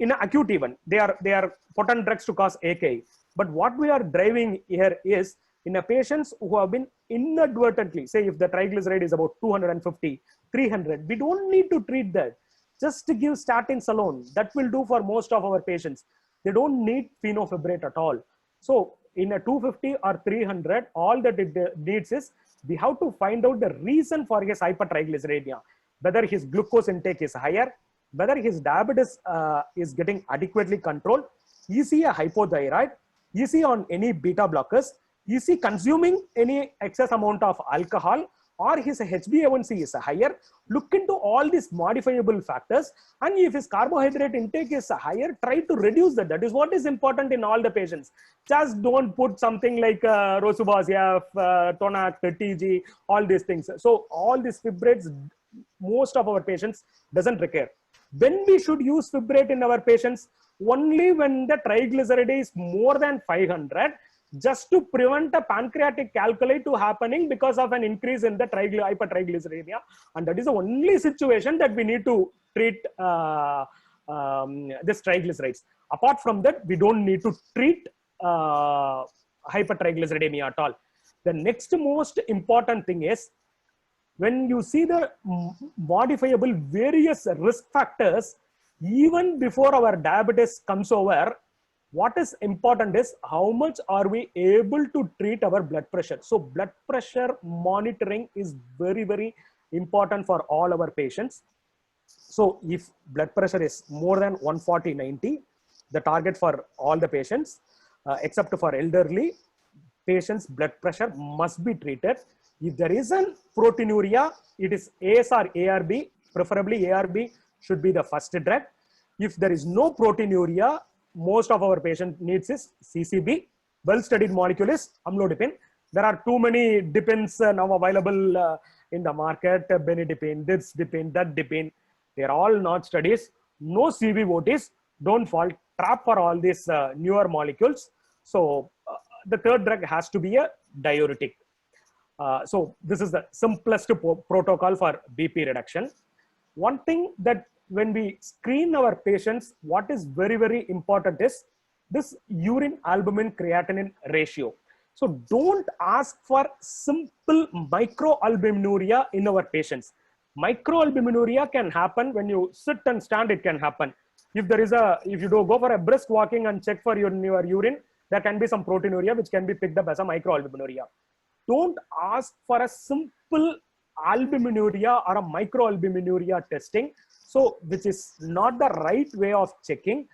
In an acute event, they are potent drugs to cause AKI. But what we are driving here is in a patients who have been inadvertently, say if the triglyceride is about 250, 300, we don't need to treat that. Just to give statins alone, that will do for most of our patients. They don't need fenofibrate at all. So in a 250 or 300, all that it needs is we have to find out the reason for his hypertriglyceridemia, whether his glucose intake is higher, whether his diabetes is getting adequately controlled, is he a hypothyroid, is he on any beta blockers, is he consuming any excess amount of alcohol, or his HbA1c is higher. Look into all these modifiable factors, and if his carbohydrate intake is higher, try to reduce that. That is what is important in all the patients. Just don't put something like Rosubas-F, Tonac, TG, all these things. So all these fibrates, most of our patients doesn't require. When we should use fibrate in our patients? Only when the triglyceride is more than 500, just to prevent a pancreatic calculi to happening because of an increase in the hypertriglyceridemia. And that is the only situation that we need to treat this triglycerides. Apart from that, we don't need to treat hypertriglyceridemia at all. The next most important thing is, when you see the modifiable various risk factors, even before our diabetes comes over, What is important is how much are we able to treat our blood pressure. So blood pressure monitoring is very, very important for all our patients. So if blood pressure is more than 140/90, the target for all the patients, except for elderly patients, blood pressure must be treated. If there is a proteinuria, it is AS or ARB, preferably ARB should be the first drug. If there is no proteinuria, most of our patient needs is CCB. Well-studied molecule is amlodipine. There are too many dipines now available in the market, benidipine, this dipine, that dipine. They are all not studies. No CVOTs. Don't fall trap for all these newer molecules. So the third drug has to be a diuretic. So this is the simplest protocol for BP reduction. One thing that when we screen our patients, what is very, very important is this urine albumin creatinine ratio. So don't ask for simple microalbuminuria in our patients. Microalbuminuria can happen when you sit and stand, it can happen. If you do go for a brisk walking and check for your urine, there can be some proteinuria which can be picked up as a microalbuminuria. Don't ask for a simple albuminuria or a microalbuminuria testing. So which is not the right way of checking.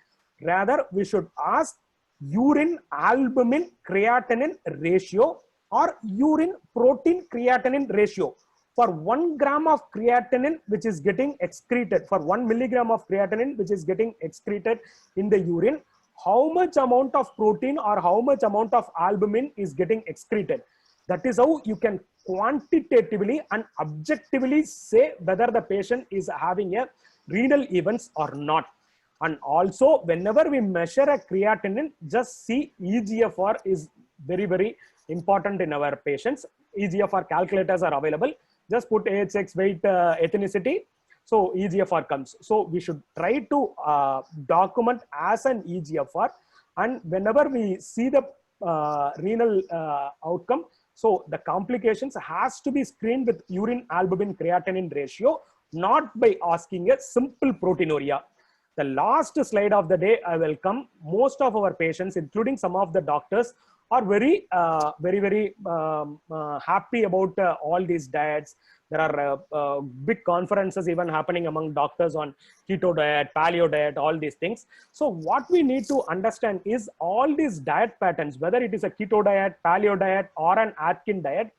Rather, we should ask urine albumin creatinine ratio or urine protein creatinine ratio. For 1 gram of creatinine which is getting excreted, for 1 milligram of creatinine which is getting excreted in the urine, how much amount of protein or how much amount of albumin is getting excreted. That is how you can quantitatively and objectively say whether the patient is having a renal events or not. And also, whenever we measure a creatinine, just see EGFR is very, very important in our patients. EGFR calculators are available. Just put age, sex, weight, ethnicity. So EGFR comes. So we should try to document as an EGFR. And whenever we see the renal outcome, so the complications has to be screened with urine albumin creatinine ratio, not by asking a simple proteinuria. The last slide of the day, I will come. Most of our patients, including some of the doctors, are very happy about all these diets. There are big conferences even happening among doctors on keto diet, paleo diet, all these things. So what we need to understand is all these diet patterns, whether it is a keto diet, paleo diet, or an Atkins diet,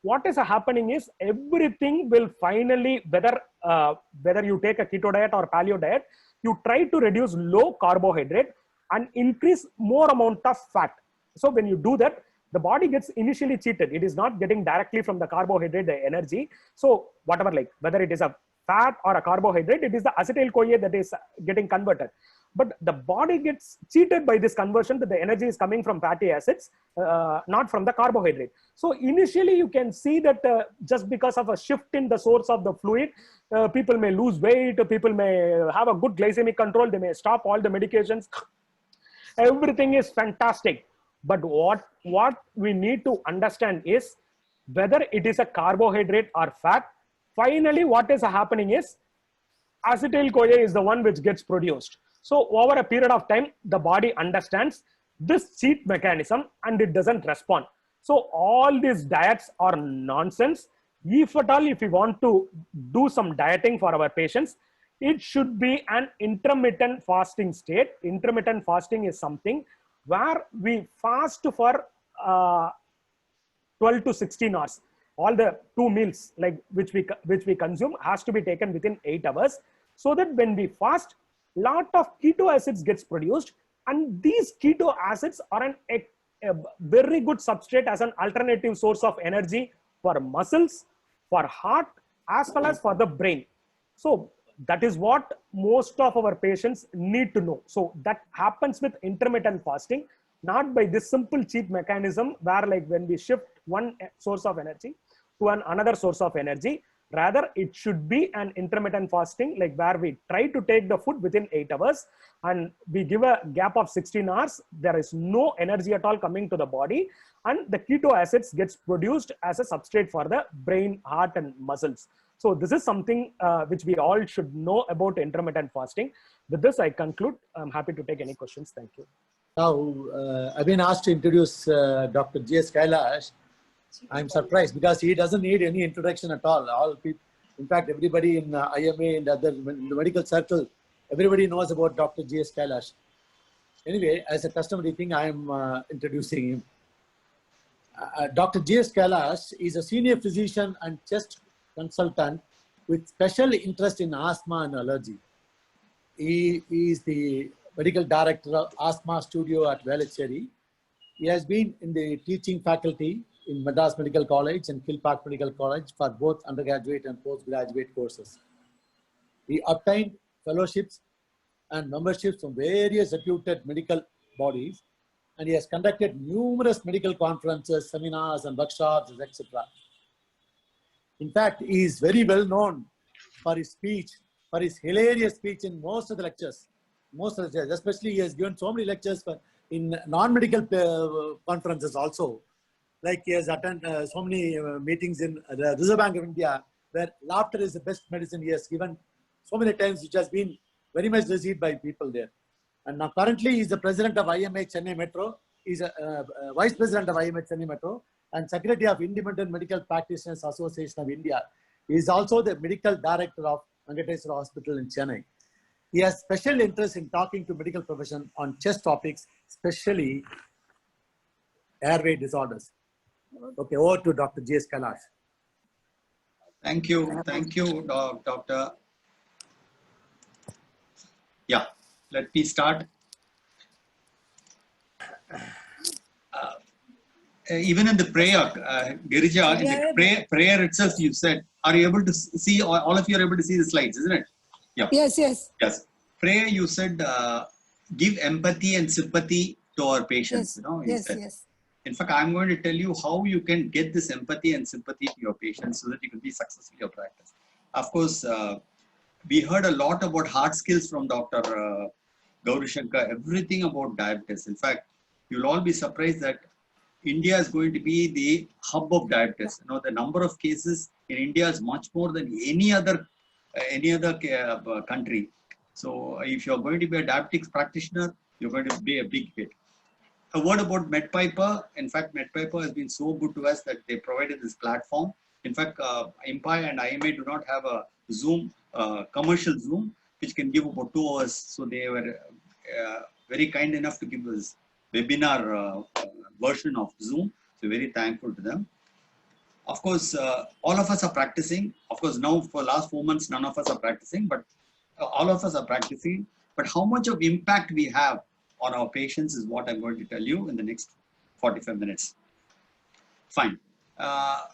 what is happening is everything will finally, whether you take a keto diet or paleo diet, you try to reduce low carbohydrate and increase more amount of fat. So when you do that, the body gets initially cheated. It is not getting directly from the carbohydrate, the energy. So whatever, like whether it is a fat or a carbohydrate, it is the acetyl-CoA that is getting converted. But the body gets cheated by this conversion that the energy is coming from fatty acids, not from the carbohydrate. So initially you can see that just because of a shift in the source of the fluid, people may lose weight, people may have a good glycemic control, they may stop all the medications. Everything is fantastic. But what we need to understand is whether it is a carbohydrate or fat, finally what is happening is acetyl-CoA is the one which gets produced. So over a period of time, the body understands this cheat mechanism and it doesn't respond. So all these diets are nonsense. If at all, if we want to do some dieting for our patients, it should be an intermittent fasting state. Intermittent fasting is something where we fast for 12 to 16 hours. All the 2 meals like which we consume has to be taken within 8 hours, so that when we fast, lot of keto acids gets produced, and these keto acids are a very good substrate as an alternative source of energy for muscles, for heart, as well as for the brain. So that is what most of our patients need to know. So that happens with intermittent fasting, not by this simple cheat mechanism where like when we shift one source of energy to another source of energy. Rather, it should be an intermittent fasting, like where we try to take the food within 8 hours and we give a gap of 16 hours. There is no energy at all coming to the body, and the keto acids gets produced as a substrate for the brain, heart, and muscles. So this is something which we all should know about intermittent fasting. With this, I conclude. I'm happy to take any questions. Thank you. Now, I've been asked to introduce Dr. G.S. Kailash. I'm surprised because he doesn't need any introduction at all. All people, in fact, everybody in IMA and other in the medical circle, everybody knows about Dr. G.S. Kailash. Anyway, as a customary thing, I'm introducing him. Dr. G.S. Kailash is a senior physician and chest consultant with special interest in asthma and allergy. He is the medical director of Asthma Studio at Velachery. He has been in the teaching faculty in Madras Medical College and Kilpatrick Medical College for both undergraduate and postgraduate courses. He obtained fellowships and memberships from various reputed medical bodies, and he has conducted numerous medical conferences, seminars, and workshops, etc. In fact, he is very well known for his speech, for his hilarious speech in most of the lectures. Especially he has given so many lectures in non-medical conferences also. Like he has attended so many meetings in the Reserve Bank of India, where laughter is the best medicine. He has given so many times, which has been very much received by people there. And now currently he is the president of IMA Chennai Metro. He is a vice president of IMA Chennai Metro and secretary of Independent Medical Practitioners Association of India. He is also the medical director of Venkateswara Hospital in Chennai. He has special interest in talking to medical profession on chest topics, especially airway disorders. Okay, over to Dr. G.S. Kailash. Thank you, Doctor. Yeah, let me start. Even in the prayer, Girija, in the prayer itself, you said, are you able to see, all of you are able to see the slides, isn't it? Yeah. Yes, yes. Yes. Prayer, you said, give empathy and sympathy to our patients. Yes, You know, yes, said. yes. In fact, I'm going to tell you how you can get this empathy and sympathy to your patients so that you can be successful in your practice. Of course, we heard a lot about hard skills from Dr. Gauri Shankar, everything about diabetes. In fact, you'll all be surprised that India is going to be the hub of diabetes. You know, the number of cases in India is much more than any other country. So if you're going to be a diabetics practitioner, you're going to be a big hit. A word about MedPiper. In fact, MedPiper has been so good to us that they provided this platform. In fact, IMPI and IMA do not have a Zoom, commercial Zoom, which can give about 2 hours. So they were very kind enough to give us webinar version of Zoom. So very thankful to them. Of course, all of us are practicing. Of course, now for the last 4 months, none of us are practicing, but all of us are practicing. But how much of impact we have on our patients is what I'm going to tell you in the next 45 minutes. Fine. Hard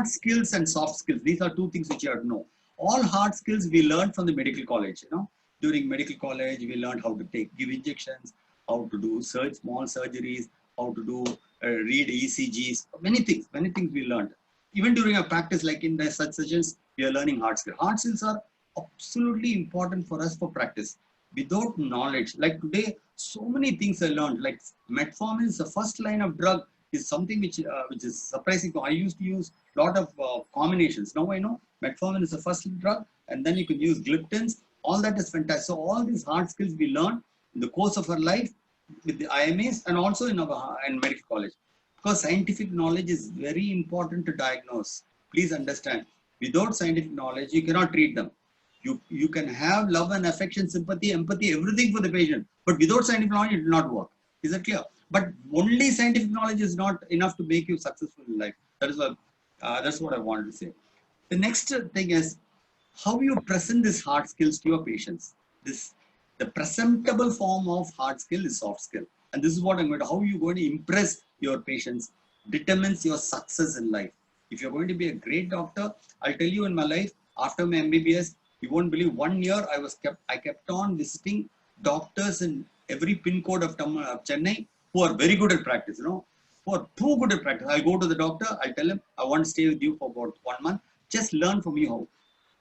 skills and soft skills. These are 2 things which you have to know. All hard skills we learned from the medical college. You know, during medical college, we learned how to give injections, how to do small surgeries, how to do read ECGs, many things we learned. Even during our practice, like in the such sessions, we are learning hard skills. Hard skills are absolutely important for us for practice. Without knowledge, like today, so many things I learned. Like metformin is the first line of drug, is something which is surprising. I used to use a lot of combinations. Now I know metformin is the first drug, and then you can use gliptins. All that is fantastic. So all these hard skills we learn in the course of our life with the IMAs and also in medical college. Because scientific knowledge is very important to diagnose. Please understand, without scientific knowledge, you cannot treat them. You can have love and affection, sympathy, empathy, everything for the patient. But without scientific knowledge, it will not work. Is that clear? But only scientific knowledge is not enough to make you successful in life. That's what I wanted to say. The next thing is how you present these hard skills to your patients. The presentable form of hard skill is soft skill. And this is what how you're going to impress your patients determines your success in life. If you're going to be a great doctor, I'll tell you in my life, after my MBBS, you won't believe 1 year I kept on visiting doctors in every pin code of Chennai who are very good at practice, you know, who are too good at practice. I'll go to the doctor, I'll tell him, I want to stay with you for about 1 month. Just learn from you how.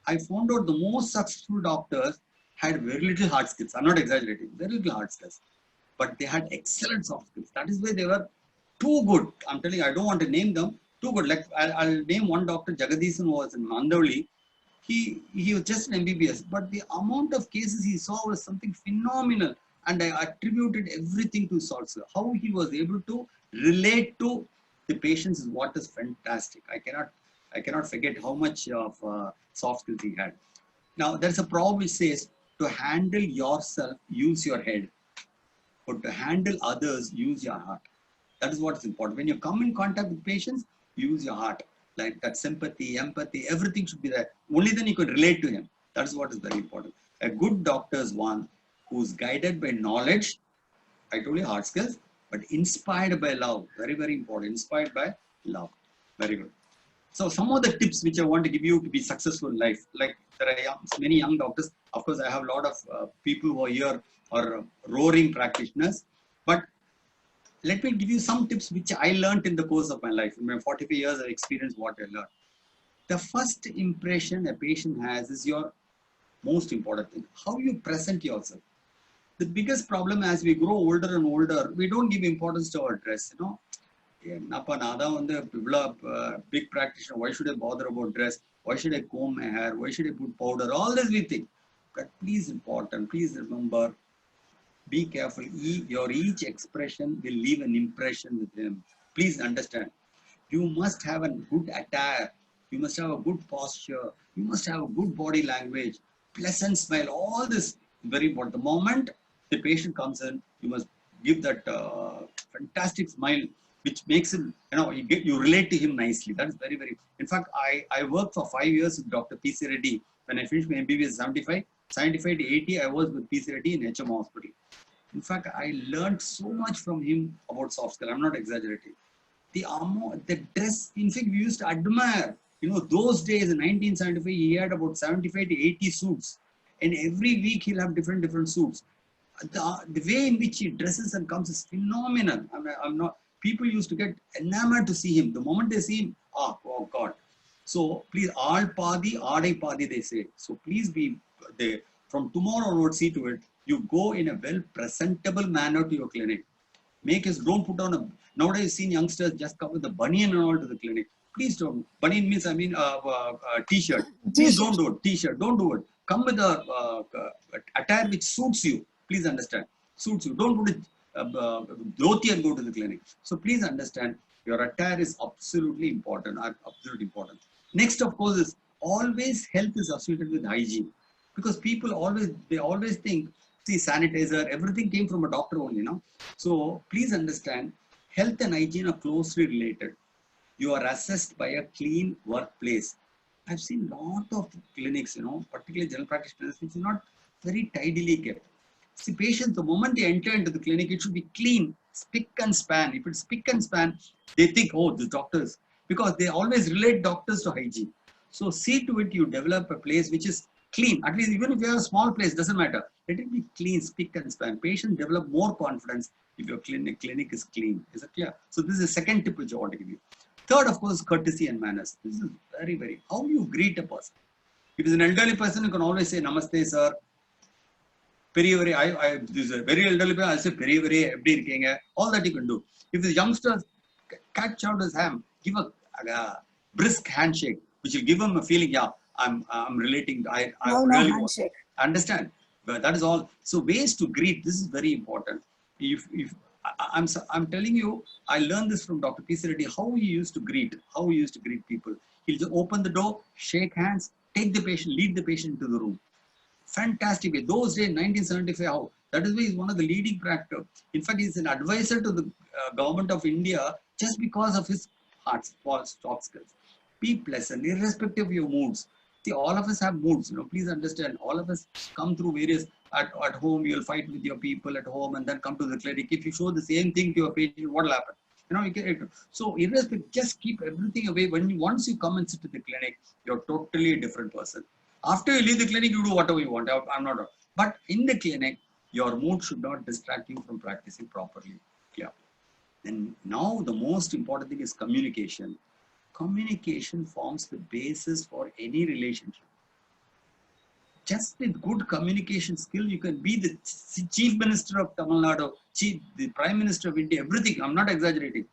I found out the most successful doctors had very little hard skills. I'm not exaggerating, very little hard skills. But they had excellent soft skills. That is why they were too good. I'm telling you, I don't want to name them, too good. Like I'll name one doctor, Jagadisan, who was in Mandavli. He was just an MBBS, but the amount of cases he saw was something phenomenal. And I attributed everything to soft skills. How he was able to relate to the patients is what is fantastic. I cannot forget how much of soft skills he had. Now, there's a proverb which says, to handle yourself, use your head. But to handle others, use your heart. That is what is important. When you come in contact with patients, use your heart. Like that sympathy, empathy, everything should be there. Only then you can relate to him. That is what is very important. A good doctor is one who's guided by knowledge. I told you hard skills, but inspired by love. Very, very important. Inspired by love. Very good. So some of the tips which I want to give you to be successful in life, like there are many young doctors. Of course, I have a lot of people who are here are roaring practitioners. But let me give you some tips which I learned in the course of my life. In my 45 years of experience, what I learned. The first impression a patient has is your most important thing. How you present yourself. The biggest problem as we grow older and older, we don't give importance to our dress, you know. Big practitioner, why should I bother about dress? Why should I comb my hair? Why should I put powder? All this we think. But please important, please remember, be careful. Your each expression will leave an impression with him. Please understand. You must have a good attire. You must have a good posture. You must have a good body language. Pleasant smile. All this very important. The moment the patient comes in, you must give that fantastic smile, which makes him, you relate to him nicely. That is very, very. In fact, I worked for 5 years with Dr. P.C. Reddy. When I finished my MBBS 75 to 80, I was with P.C. Reddy in HM Hospital. In fact, I learned so much from him about soft skill. I'm not exaggerating. The dress, in fact, we used to admire. Those days in 1975, he had about 75 to 80 suits. And every week he'll have different suits. The way in which he dresses and comes is phenomenal. People used to get enamored to see him. The moment they see him, oh God. So please, all padi, aadai padi, they say. So please be there. From tomorrow onward, see to it, you go in a well presentable manner to your clinic. Don't put on a, nowadays you've seen youngsters just come with a bunion and all to the clinic. Please don't. Bunion means, t-shirt. Please don't do it. T-shirt, don't do it. Come with a attire which suits you. Please understand. Suits you. Don't put it dhoti and go to the clinic. So please understand, your attire is absolutely important. Next, of course, is always health is associated with hygiene. Because people always think, see, sanitizer, everything came from a doctor only, So please understand, health and hygiene are closely related. You are assessed by a clean workplace. I've seen a lot of clinics, particularly general practitioners, which is not very tidily kept. See, patients, the moment they enter into the clinic, it should be clean, spick and span. If it's spick and span, they think, oh, the doctors, because they always relate doctors to hygiene. So see to it, you develop a place which is clean. At least even if you have a small place, doesn't matter. Let it be clean, spick and span. Patients develop more confidence if your clinic is clean. Is it clear? So this is the second tip which I want to give you. Third, of course, courtesy and manners. This is very, very, how you greet a person. If it's an elderly person, you can always say, Namaste, sir. This is a very elderly person, I'll say, all that you can do. If the youngsters catch out his hand, give a brisk handshake, which will give him a feeling, yeah, I'm relating. I really handshake. Understand? But that is all. So ways to greet. This is very important. I'm telling you, I learned this from Dr. P.C. Reddy, how he used to greet people. He'll just open the door, shake hands, take the patient, lead the patient to the room. Fantastic way. Those days, 1975, how? That is why he's one of the leading practitioners. In fact, he's an advisor to the government of India just because of his soft skills. Be pleasant, irrespective of your moods. See, all of us have moods, please understand. All of us come through various, at home, you'll fight with your people at home and then come to the clinic. If you show the same thing to your patient, what will happen? So irrespective, just keep everything away. Once you come and sit at the clinic, you're totally a different person. After you leave the clinic, you do whatever you want. I'm not. But in the clinic, your mood should not distract you from practicing properly. Yeah. And now the most important thing is communication. Communication forms the basis for any relationship. Just with good communication skill, you can be the Chief Minister of Tamil Nadu, the Prime Minister of India, everything. I'm not exaggerating.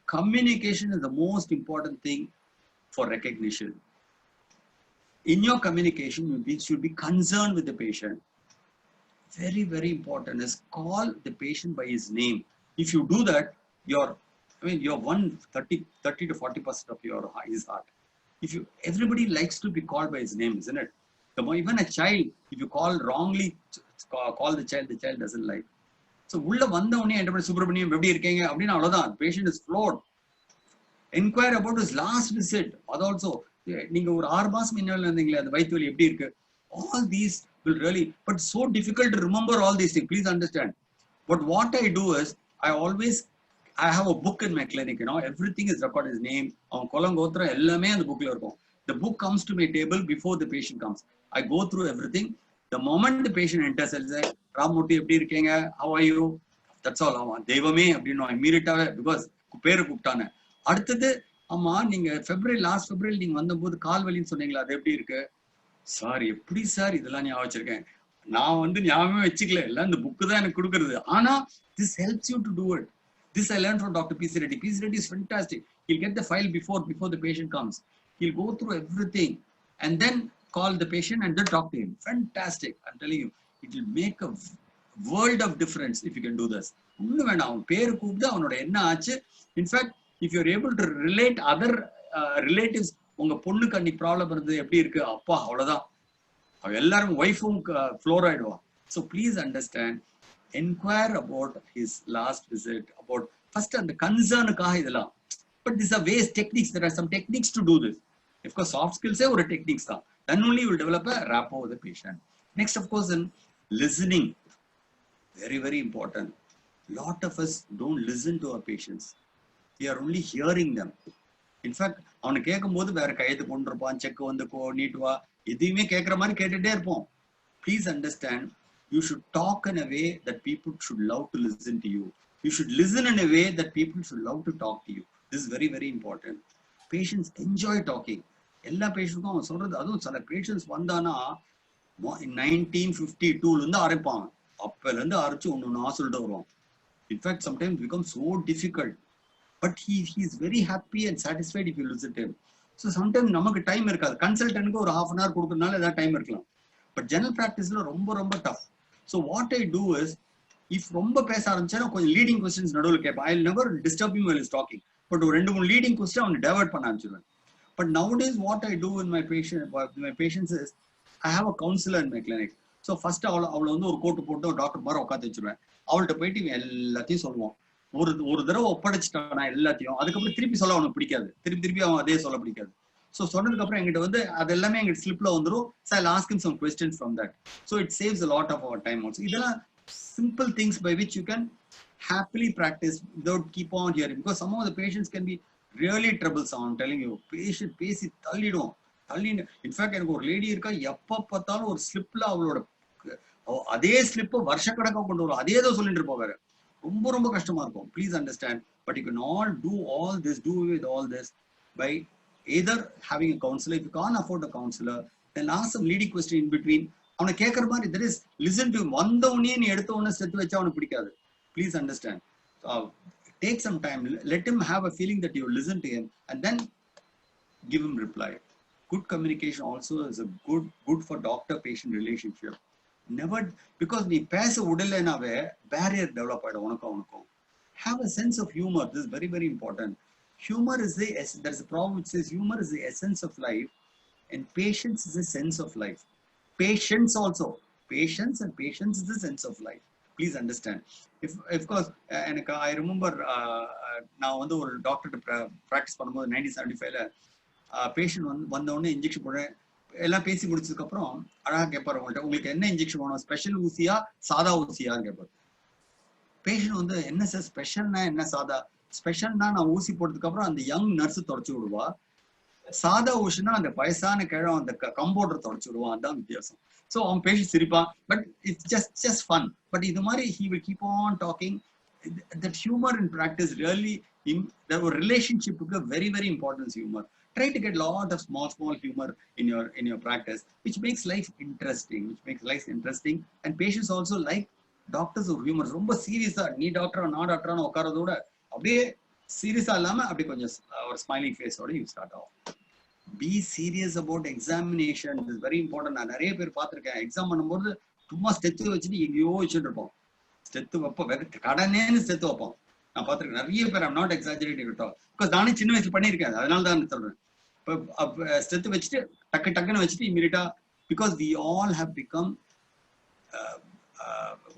Communication is the most important thing for recognition. In your communication, you should be concerned with the patient. very, very important is call the patient by his name. If you do that, you're 30 to 40% of his heart. If you, everybody likes to be called by his name, isn't it? Even a child, if you call wrongly, call the child doesn't like. So உள்ள வந்த உடனே என்ன சுப்ரமணியம் எப்படி இருக்கீங்க அப்படின்னு அவ்வளவுதான். Patient is floored. Inquire about his last visit. அது also நீங்க ஒரு 6 மாசம் முன்னால இருந்தீங்களே அந்த வயித்து வலி எப்படி இருக்கு. All these will really, but so difficult to remember all these things. Please understand. But what I do is I have a book in my clinic, everything is recorded, his name, ellame and the book. The book comes to my table before the patient comes. I go through everything. The moment the patient enters, I'll say, Ramurthy, eppadi irukeenga? How are you? That's all. Devame, immediately because பேரு கூப்பிட்டானே. அடுத்தது அம்மா நீங்க last February நீங்க வந்தபோது கால் வலின்னு சொன்னீங்களா, அது எப்படி இருக்கு? சார் எப்படி சார் இதெல்லாம் ஞாபகம் வச்சிருக்கேன். நான் ஞாபகமே வச்சுக்கல, எல்லாம் இந்த புக்கு தான் எனக்கு கொடுக்கறது. ஆனா this helps you to do it. This I learned from Dr. P.C. Reddy. P.C. Reddy is fantastic. He'll get the file before the patient comes. He'll go through everything and then call the patient and then talk to him. Fantastic. I'm telling you, it will make a world of difference if you can do this. In fact, if you're able to relate other relatives, உங்க பொண்ணுக்கு அன்னைக்கு problem இருந்தது எப்படி இருக்கு, அப்பா அவ்வளவுதான், எல்லாரும் ஒய்ஃபும் floor ஆயிடுவா. So please understand, inquire about his last visit, about first and the concern kaha idala. But these are ways, techniques. There are some techniques to do this. Of course, soft skills are techniques. Then only you will develop a rapport with the patient. Next, of course, in listening. Very, very important. Lot of us don't listen to our patients. We are only hearing them. In fact, அவனை கேட்கும் போது வேற கையெழுத்து கொண்டிருப்பான், check வந்துக்கோ, நீட்டு வா, எதையுமே கேட்கிற மாதிரி கேட்டுட்டே இருப்போம். Please understand, you should talk in a way that people should love to listen to you. You should listen in a way that people should love to talk to you. This is very, very important. Patients enjoy talking. எல்லா பேஷண்ட்டும் அவன் சொல்றது, அதுவும் சில patients வந்தானா 1952ல இருந்து ஆரம்பிப்பான், அப்பல இருந்து ஆரம்பிச்சு ஒன்னு சொல்லிட்டு வருவான். In fact, sometimes it becomes so difficult. But he is very happy and satisfied if you listen to him. So sometimes நமக்கு டைம் இருக்காது, கன்சல்டன்ட்க்கு ஒரு half an hour கொடுக்கறதுனால ஏதாவது டைம் இருக்கலாம். பட் ஜெனரல் பிராக்டிஸ்ல ரொம்ப ரொம்ப tough. So what I do is, if ரொம்ப பேச ஆரம்பிச்சா கொஞ்சம் லீடிங் கொஸ்டின்ஸ் நடுவில் கேட்பேன். I never disturb him while he's talking. But ஒரு 2-3 லீடிங் கொஸ்டின் அவனை டைவர்ட் பண்ண ஆரம்பிச்சிருவேன். But nowadays what I do in my patients is, I have a counselor in my clinic. So first அவளை ஒரு கோட்டு போட்டு ஒரு டாக்டர் மாதிரி உட்காந்து வச்சிருவேன். அவள்கிட்ட போயிட்டு எல்லாத்தையும் சொல்லுவோம். ஒரு தடவை ஒப்படைச்சிட்டானா எல்லாத்தையும், அதுக்கப்புறம் திருப்பி சொல்ல அவனுக்கு பிடிக்காது, திருப்பி அவன் அதே சொல்ல பிடிக்காது. ஸோ சொன்னதுக்கு அப்புறம் எங்கிட்ட அது எல்லாமே எங்கிட்ட ஸ்லிப்ல வந்துடும். So I ask him some questions from that. So it saves a lot of our time also. இதெல்லாம் simple things by which you can happily practice without keep on hearing, because some of the patients can be really troublesome. I'm telling you, patient பேசி தள்ளிடும். In fact எனக்கு ஒரு lady இருக்கா, எப்ப பார்த்தாலும் ஒரு ஸ்லிப்ல அவளோட அதே ஸ்லிப்பை வருஷக்கணக்காக கொண்டு வரும், அதே தான் சொல்லிட்டு இருப்போம். வேற ரொம்ப ரொம்ப கஷ்டமா இருக்கும். Please understand, but you can all do with all this by either having a counselor. If you can't afford a counselor, then ask some leading question in between. அவனை கேட்கற மாதிரி there is listen to him. வந்த உடனே நீ எடுத்த உடனே செத்து வச்சா அவனுக்கு பிடிக்காது. Please understand. Take some time. Let him have a feeling that you listen to him and then give him reply. Good communication also is a good for doctor-patient relationship. Never, because நீ பேச உடலைனாவே barrier develop ஆயிடும் உனக்கும். Have a sense of humor. This is very, very important. Humor is there's a problem which says humor is the essence of life and patience is the sense of life. Patience also. Patience is the sense of life. Please understand. If of course, I remember நான் ஒரு doctor practice பண்ணும்போது 1975ல patient வந்த உடனே injection போடுறேன். எல்லாம் பேசி முடிச்சதுக்கு அப்புறம் அழகா கேட்பாரு, உங்களுக்கு என்ன இன்ஜெக்ஷன் வேணும், ஸ்பெஷல் ஊசியா சாதா ஊசியான்னு கேட்பாரு. பேஷண்ட் என்ன சார் ஸ்பெஷல்னா என்ன, சாதா ஸ்பெஷல்னா நான் ஊசி போட்டதுக்கு அப்புறம் அந்த யங் நர்ஸ் தொடச்சு விடுவா, சாதா ஊசினா அந்த வயசான கிழவன் அந்த கம்பவுண்டர் தொடச்சு விடுவான், அதான் வித்தியாசம். ஸோ அவன் பேஷண்ட் சிரிப்பான், but it's just fun. But இது மாதிரி he will keep on talking. That humor in practice really, there were relationship-க்கு very, very important humor. Try to get a lot of small humor in your practice, which makes life interesting. And patients also like doctors of humor. ரொம்ப சீரியஸா நீ டாக்டரா நான் டாக்டரான உட்காரதோட அப்படியே சீரியஸா இல்லாம அப்படி கொஞ்சம் ஒரு ஸ்மைலிங் ஃபேஸோட யூ ஸ்டார்ட் ஆகும். Be serious about examination. This is very important. நான் நிறைய பேர் பார்த்திருக்கேன், எக்ஸாம் பண்ணும்போது சும்மா ஸ்டெத்து வச்சுட்டு எங்கேயோ வச்சுட்டு இருப்போம். ஸ்டெத்து வைப்போம், கடனேன்னு ஸ்டெத்து வைப்போம். நான் பார்த்துருக்கேன் நிறைய பேர். I'm not exaggerating at all, because நானே சின்ன வயசுல பண்ணியிருக்கேன், அதனால தான் சொல்றேன். இப்போ ஸ்டெத்து வச்சுட்டு டக்குன்னு வச்சுட்டு இமீடியட்டா, because we all have become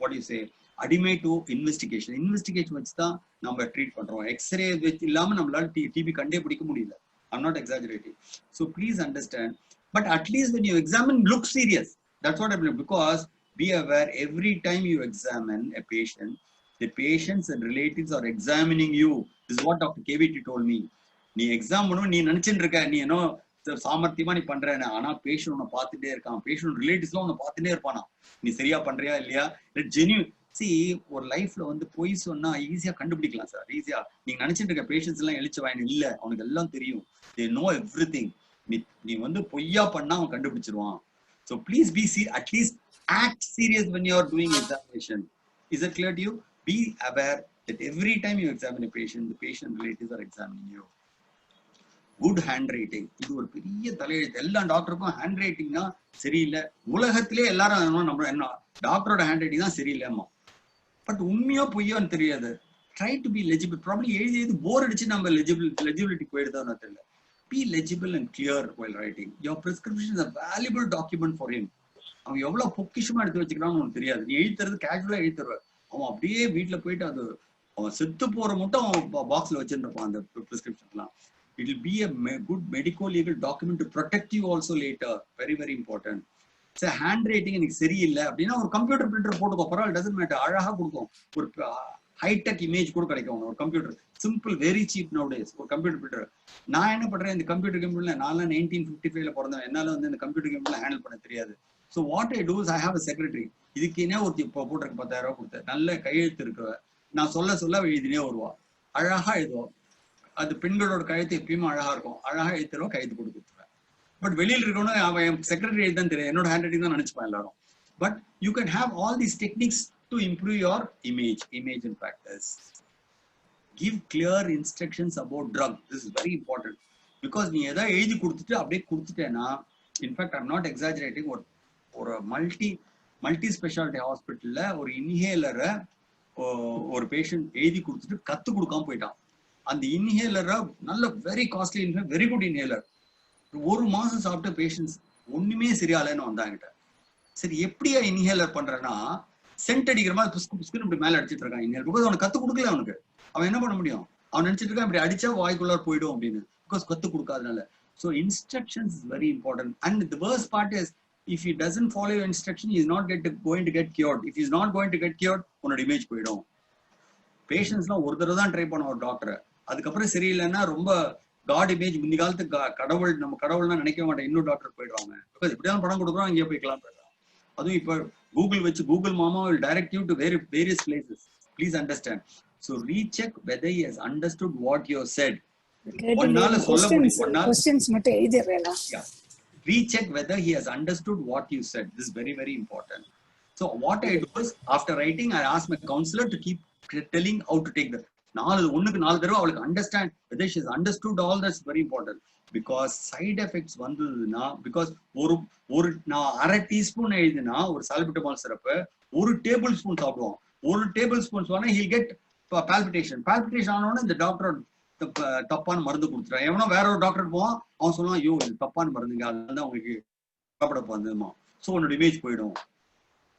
what you say அடிமை டு இன்வெஸ்டிகேஷன். இன்வெஸ்டிகேஷன் வச்சு தான் நம்ம ட்ரீட் பண்றோம். எக்ஸ்ரே வச்சு இல்லாம நம்மளால டிபி கண்டே பிடிக்க முடியல. I'm not exaggerating. So please understand. But at least when you examine, look serious. That's what I believe. Because be aware, every time you examine a patient, the patients and relatives are examining you. This is what Dr. KVT told me. நீ exam பண்ணும், நீ நினைச்சுட்டு இருக்க நீ என்ன சாமர்த்தியமா நீ பண்றேன்னு, ஆனா பேஷண்ட் உன்னை பார்த்துட்டே இருக்கான். பேஷண்ட் ரிலேட்டிவ்ஸ்லாம் உன்னை பார்த்துட்டே இருப்பானா, நீ சரியா பண்றியா இல்லையா. ஜென்யூன் ஒரு லைஃப்ல வந்து பொய் சொன்னா ஈஸியா கண்டுபிடிக்கலாம் சார். ஈஸியா நீங்க நினைச்சிட்டு இருக்க பேஷன்ஸ் எல்லாம் எழுச்சி வாயின் இல்ல, அவனுக்கு எல்லாம் தெரியும். they know everything. நீ வந்து பொய்யா பண்ணா அவன் கண்டுபிடிச்சிருவான். So please be at least act serious when you are doing examination. Is it clear to you? Be aware that every time you examine a patient, the patient relatives are examining you. Good handwriting, இது ஒரு பெரிய தலையெழுத்து. எல்லா டாக்டருக்கும் hand ரைட்டிங்னா சரியில்லை. உலகத்திலே எல்லாரும் நம்ம என்ன டாக்டரோட ஹேண்ட் ரைட்டிங் தான் சரியில்லைம்மா. பட் உண்மையோ பொய்யோன்னு தெரியாது. Try to be legible. Problem எழுதி போர் அடிச்சு நம்ம லெஜிபிலிட்டி போயிடுதோன்னு தெரியல. Be legible and clear while writing. Your prescription is a valuable document for him. அவன் எவ்வளவு பொக்கிஷமா எடுத்து வச்சுக்கிறான்னு உனக்கு தெரியாது. நீ எழுத்துறது கேஷுவலா எழுத்துருவேன், அவன் அப்படியே வீட்டுல போயிட்டு அது அவன் செத்து போற மட்டும் அவன் பாக்ஸ்ல வச்சுருப்பான் அந்த பிரிஸ்கிரிப்ஷன்லாம். It will be a good medical legal document to protect you also later. Very very important. So handwriting எனக்கு சரியில்லை அப்படின்னா ஒரு கம்ப்யூட்டர் பிரிண்டர் போட்டுக்கோ, பரவாயில்ல, டசன்ட் மேட்டர். அழகா கொடுக்கும். ஒரு ஹைடெக் இமேஜ் கூட கிடைக்கும் ஒரு computer. Simple, very cheap nowadays ஒரு கம்ப்யூட்டர் பிரிண்டர். நான் என்ன பண்றேன், இந்த கம்ப்யூட்டர் கம்ப்யூட்டர்ல நான் 1955 பிறந்தேன். என்னால வந்து இந்த கம்ப்யூட்டர் கம்ப்யூட்டர்ல ஹேண்டில் பண்ண தெரியாது. So what I do is I have a secretary. இதுக்குன்னே ஒருத்தி இப்போ போட்டிருக்கு 10,000 ரூபாய் கொடுத்தேன். நல்ல கையெழுத்து இருக்கிற, நான் சொல்ல எழுதினே வருவா, அழகா எழுதுவோம். அது பெண்களோட கையெழுத்து எப்பயுமே அழகா இருக்கும். அழகா எழுத்துருவா, கையெழுத்து கொடுத்துருவேன். பட் வெளியில் இருக்கணும், அவன் செக்ரட்டரி எழுதி தான் தெரியும், என்னோட ஹேண்ட் ரைட்டிங் தான் நினைச்சுப்பான் எல்லாரும். But you can have all these techniques to improve your image in practice. Give clear instructions about drug. This is very important, because நீ எதை எழுதி கொடுத்துட்டு அப்படியே கொடுத்துட்டேன்னா, இன்ஃபேக்ட் ஐம் நாட் எக்ஸாஜரேட்டிங், ஒரு மல்டி ஸ்பெஷாலிட்டி ஹாஸ்பிட்டல்ல ஒரு இன்ஹேலரை ஒரு பேஷண்ட் எழுதி கொடுத்துட்டு கத்து கொடுக்காம போயிட்டான். அந்த இன்ஹேலரை நல்ல very costly inhaler, very good inhaler, ஒரு மாசம் சாப்பிட்ட பேஷண்ட்ஸ் ஒண்ணுமே சரியாலன்னு வந்தாங்கிட்ட. சரி, எப்படியா இன்ஹேலர் பண்றேன்னா, சென்ட் அடிக்கிற மாதிரி புஸ்கு இப்படி மேல அடிச்சிட்டு இருக்கான் இன்ஹேலர். பிகாஸ் அவனுக்கு கத்து கொடுக்கல. அவனுக்கு அவன் என்ன பண்ண முடியும்? அவன் நினைச்சிட்டு இருக்கான் இப்படி அடிச்சா வாய்க்குள்ளார் போயிடும் அப்படின்னு, பிகாஸ் கத்து கொடுக்காதனால. So instructions is very important. And the worst part is, if he doesn't follow your instruction, he is not going to get cured. If he is not going to get cured, உன்னோட image போயிடும். பேஷண்ட்ஸ்லாம் ஒரு தடவை தான் try பண்ணுவோம் ஒரு டாக்டரை, அதுக்கப்புறம் சரியில்லைன்னா ரொம்ப காட் இமேஜ். முந்தி காலத்து கடவுள், நம்ம கடவுள்னா நினைக்க மாட்டேன், இன்னொரு டாக்டர் போயிடுவாங்க. பிகாஸ் இப்படிதான் பணம் கொடுக்குறோம், அங்கேயே போய்க்கலாம் போயிடலாம். அதுவும் இப்போ கூகுள் வச்சு, கூகுள் மாமா will direct you to various places. Please understand. So recheck whether he has understood what you have said. Questions மட்டும் எழுதிறேனா? Yeah. Recheck whether he has understood what you said. This is very very important. So what I do is, after writing, I ask my counselor to keep telling how to take the 4 தடவை அவளுக்கு understand whether she has understood all. That's very important, because side effects வந்ததுன்னா, because ஒரு நான் 1/2 teaspoon எழுதினா ஒரு சால்பிட்டமால் syrup 1 tablespoon சாப்பிடுவோம். 1 tablespoon சொன்னா he'll get palpitation ஆனோன்னு இந்த டாக்டர் தப்பான மருந்து கொடுத்துட்டான். எவனோ வேற ஒரு டாக்டர் போவான், அவன் சொல்லுவான், ஐயோ இது தப்பான மருந்துங்க, அதுதான் உங்களுக்கு சாப்பிட வந்துமா. ஸோ உன்னோட இமேஜ் போயிடும்.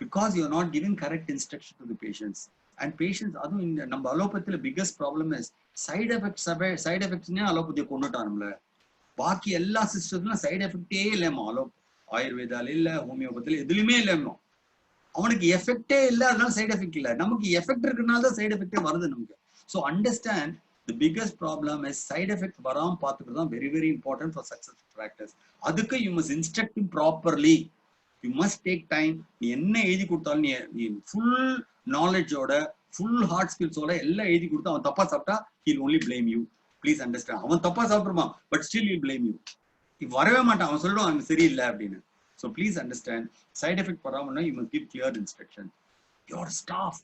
Because you are not giving correct instruction to the patients. And patients, அதுவும் இந்த நம்ம அலோபதியில பிக்கஸ்ட் ப்ராப்ளம் இஸ் சைடு எஃபெக்ட்ஸ்னே அலோபதியை கொண்டுட்டான் நம்மள. பாக்கி எல்லா சிஸ்டத்துலாம் சைடு எஃபெக்டே இல்லையம்மா. ஆயுர்வேதால இல்ல, ஹோமியோபதியில எதுலையுமே இல்லையம்மா. அவனுக்கு எஃபெக்டே இல்லை, அதனால சைடு எஃபெக்ட் இல்லை. நமக்கு எஃபெக்ட் இருக்கிறதுனால தான் சைடு எஃபெக்டே வருது நமக்கு. So understand, the biggest problem is side effect varam paathukiradhu தான் very very important for successful practice. adukku you must instruct him properly. You must take time. நீ என்ன எழுதி கொடுத்தாலும் நீ full knowledge ஓட full hard skills ஓட எல்லாம் எழுதி கொடுத்தா அவன் தப்பா சாப்பிட்டா he'll only blame you. Please understand. அவன் தப்பா சாப்பிடுவான், but still he'll blame you. இவ் வரவே மாட்டான், அவன் சொல்லுவான் அவன் சரியில்லை அப்படின்னு. So please understand, side effect வராமன்னா you must give clear instruction. Your staff,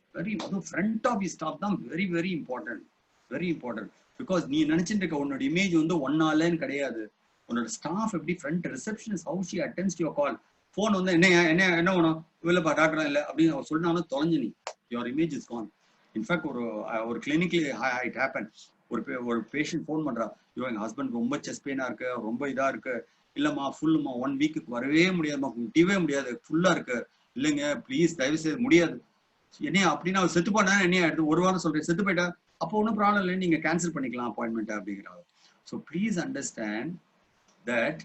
front of your staff தான் very very important. Very important, because நீ நினைச்சிட்டு இருக்க உன்னோட இமேஜ் வந்து ஒன்னாலன்னு கிடையாது. உன்னோட ஸ்டாஃப் எப்படி, front receptionist how she attends to your call. phone வந்து என்ன வேணும் இல்லப்பா டாக்டர் இல்லை அப்படின்னு அவர் சொன்னாலும் தொலைஞ்சு நீ your image is gone. In fact ஒரு கிளினிக்ல இட் ஹேப்பன். ஒரு பேஷண்ட் ஃபோன் பண்றா, ஐயோ எங்க ஹஸ்பண்ட் ரொம்ப செஸ்ட் பெயினா இருக்கு, ரொம்ப இதா இருக்கு, இல்லம்மா ஃபுல்லுமா 1 வீக்குக்கு வரவே முடியாதுமா, முடியவே முடியாது, ஃபுல்லா இருக்கு, இல்லைங்க ப்ளீஸ் தயவு செய்து முடியாது. என்னையா அப்படின்னு அவர் செத்து போனா என்னையா எடுத்து ஒரு வாரம் சொல்றேன், செத்து போயிட்டா அப்போ ஒன்றும் ப்ராப்ளம் இல்லை, நீங்க கேன்சல் பண்ணிக்கலாம் அப்பாயின்மெண்ட் அப்படிங்கிறாங்க. So please understand that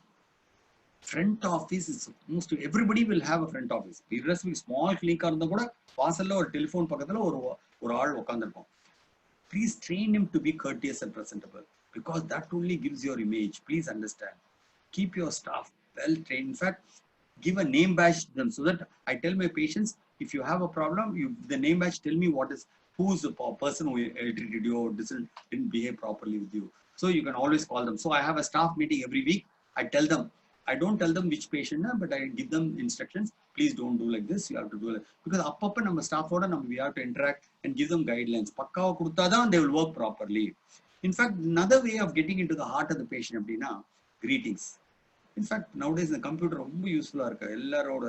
front office is most everybody will have a front office. Irrespective small clinic இருந்தா கூட வாசல்ல ஒரு டெலிஃபோன் பக்கத்துல ஒரு ஆள் உட்கார்ந்திருக்கும். Please train him to be courteous and presentable because that only gives your image. Please understand. Keep your staff well trained. In fact, give a name badge to them so that I tell my patients, if you have a problem, the name badge tell me who's the person who treated you or didn't behave properly with you. So you can always call them. So I have a staff meeting every week. I tell them, I don't tell them which patient, but I give them instructions. Please don't do like this. You have to do like, because அப்பப்ப நம்ம ஸ்டாஃபோட we have to interact and give them guidelines. பக்காவா கொடுத்தாதான் they will work properly. In fact, another way of getting into the heart of the patient அப்படின்னா greetings. In fact, nowadays the computer ரொம்ப யூஸ்ஃபுல்லா இருக்கு. எல்லாரோட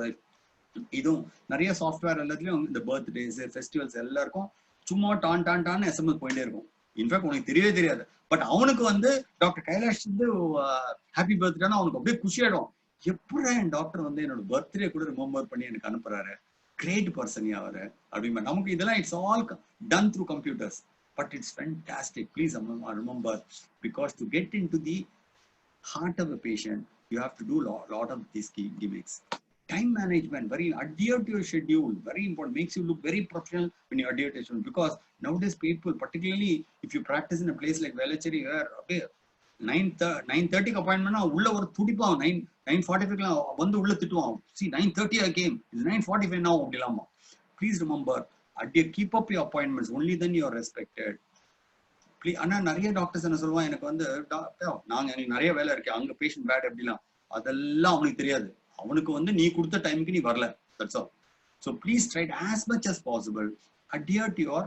இதுவும் நிறைய சாஃப்ட்வேர் எல்லாத்துலயும் இந்த பர்த்டேஸ் ஃபெஸ்டிவல்ஸ் எல்லாருக்கும் சும்மா டான் எஸ்எம்எஸ் போயிட்டே இருக்கும். இன்ஃபேக்ட் உனக்கு தெரியவே தெரியாது, பட் அவனுக்கு வந்து டாக்டர் கைலாஷ் வந்து ஹாப்பி பர்த்டேனா அவனுக்கு அப்படியே குஷி ஆயிடும். எப்படா என் டாக்டர் வந்து என்னோட பர்த்டே கூட ரிமெம்பர் பண்ணி எனக்கு அனுப்புறாரு, கிரேட் பர்சன் அவரு அப்படிமா. நமக்கு இதெல்லாம் it's all done through computers, but it's fantastic. Please remember, because to get in to the heart of a patient, you have to do lot of these gimmicks. Time management, very adhere to your schedule, very important, makes you look very professional when you adhere to your schedule. Because nowadays people, particularly if you practice in a place like Velachery, where 9:30 appointment na ulla or thudippa 9:45 la vandu ulla thittuvam, see 9:30 I came, it's 9:45 now appadilama. Please remember, adhere, keep up your appointments, only then you are respected. ஆனா நிறைய doctors என்ன சொல்லுவான், எனக்கு வந்து எனக்கு நிறைய வேலை இருக்கு, அங்க பேஷண்ட் பேட் அப்படிலாம், அதெல்லாம் அவனுக்கு தெரியாது. அவனுக்கு வந்து நீ கொடுத்த டைமுக்கு நீ வரல, that's all. So please try as much as possible adhere to your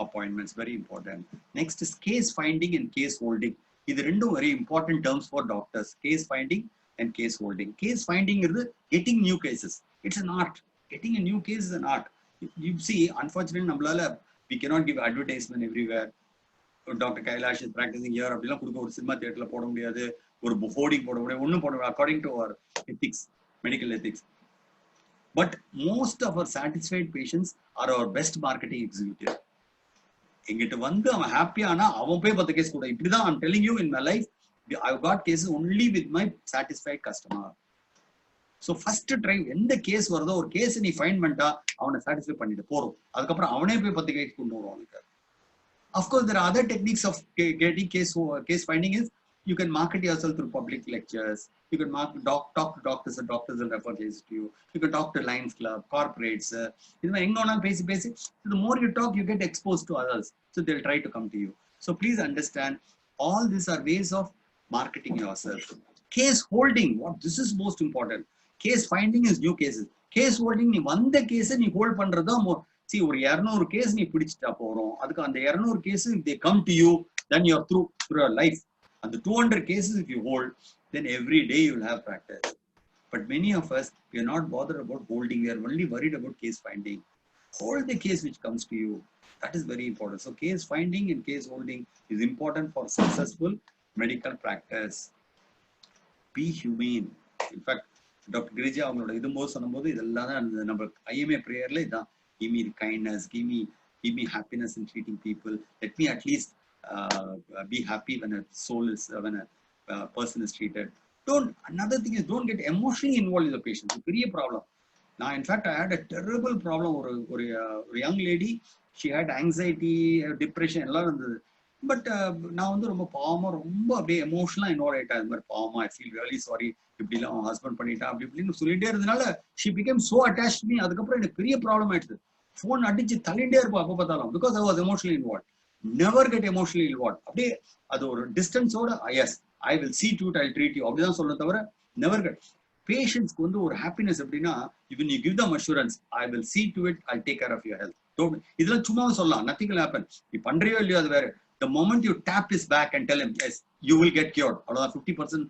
appointments, very important. Next is case finding and case holding. இது ரெண்டும் very important terms for doctors, case finding and case holding. Case finding is getting new cases. It's an art. Getting a new case is an art. You see, unfortunately நம்மளால we cannot give advertisement everywhere. Doctor Kailash is practising here அப்படிலாம் கொடுக்க ஒரு cinema தியேட்டர்ல போட முடியாது, ஒரு hoarding போட முடியாது, ஒன்றும் போட முடியாது, according to our ethics, medical ethics. But most of our satisfied patients are our best marketing executive. எங்கிட்ட வந்து அவன் ஹாப்பியானா அவன் போய் 10 கேஸ் கூட. இப்படிதான் I'm telling you, in my life I got cases only with my satisfied customer. So first try, எந்த case வருதோ ஒரு கேஸ் நீ ஃபைண்ட் பண்ணிட்டா அவனை சாட்டிஸ்ஃபை பண்ணிட்டு போறோம், அதுக்கப்புறம் அவனே போய் 10 கேஸ் கொண்டு வருவான் அவனுக்கு. Of course, there are other techniques of getting case finding. Is you can market yourself through public lectures. You can talk to doctors, and doctors will refer cases to you. You can talk to Lions Club, corporates. The more you talk, you get exposed to others, so they'll try to come to you. So please understand, all these are ways of marketing yourself. Case holding, this is most important. Case finding is new cases. Case holding, நீ வந்த கேஸை நீ hold பண்றதா. See, ஒரு 200 case நீ பிடிச்சிட்டா போறோம், அதுக்கு அந்த 200 case if they come to you, then you're through your life. And the 200 cases if you hold, then every day you will have practice. But many of us, we are not bothered about holding, we are only worried about case finding. Hold the case which comes to you. That is very important. So case finding and case holding is important for successful medical practice. Be humane. In fact, doctor Girija அவங்களோட இதும்போது சொன்னும்போது இதெல்லாம் தான் நம்ம IMA ப்ரேயர்ல இதான், give me kindness, give me happiness in treating people. Let me at least be happy when a soul is, when a person is treated. Another thing is, don't get emotionally involved with the patient. It's a very problem. Now, in fact, I had a terrible problem. Or a young lady, she had anxiety, depression, எல்லாம் இருந்தது. But நான் வந்து ரொம்ப பாவமா, ரொம்ப அப்படியே எமோஷனலா involve ஆயிட்டேன். அது மாதிரி பாவமா, ஐ ஃபீல் ரியலி சாரி, இப்படிலாம் அவன் ஹஸ்பண்ட் பண்ணிட்டான் அப்படி இப்படின்னு சொல்லிட்டே இருந்ததுனால she became so attached me. அதுக்கப்புறம் எனக்கு பெரிய ப்ராப்ளம் ஆயிடுச்சு. ஃபோன் அடிச்சு தள்ளிட்டே இருப்போம் அப்போ பார்த்தாலும், because I was emotionally involve. Never get emotionally involve. அப்படியே அது ஒரு டிஸ்டன்ஸோட, yes I will see to it, I treat you அப்படிதான் சொல்ல தவிர நெவர் கெட். பேஷண்ட்ஸ்க்கு வந்து ஒரு ஹாப்பினஸ் எப்படின்னா, even you give them assurance, I will see to it, I'll take care of your health. Don't, இதெல்லாம் சும்மாவே சொல்லலாம், nothing will happen. நீ பண்றியோ இல்லையோ அது வேற. The moment you tap his back and tell him, yes, you will get cured, அவ்வளவுதான், 50%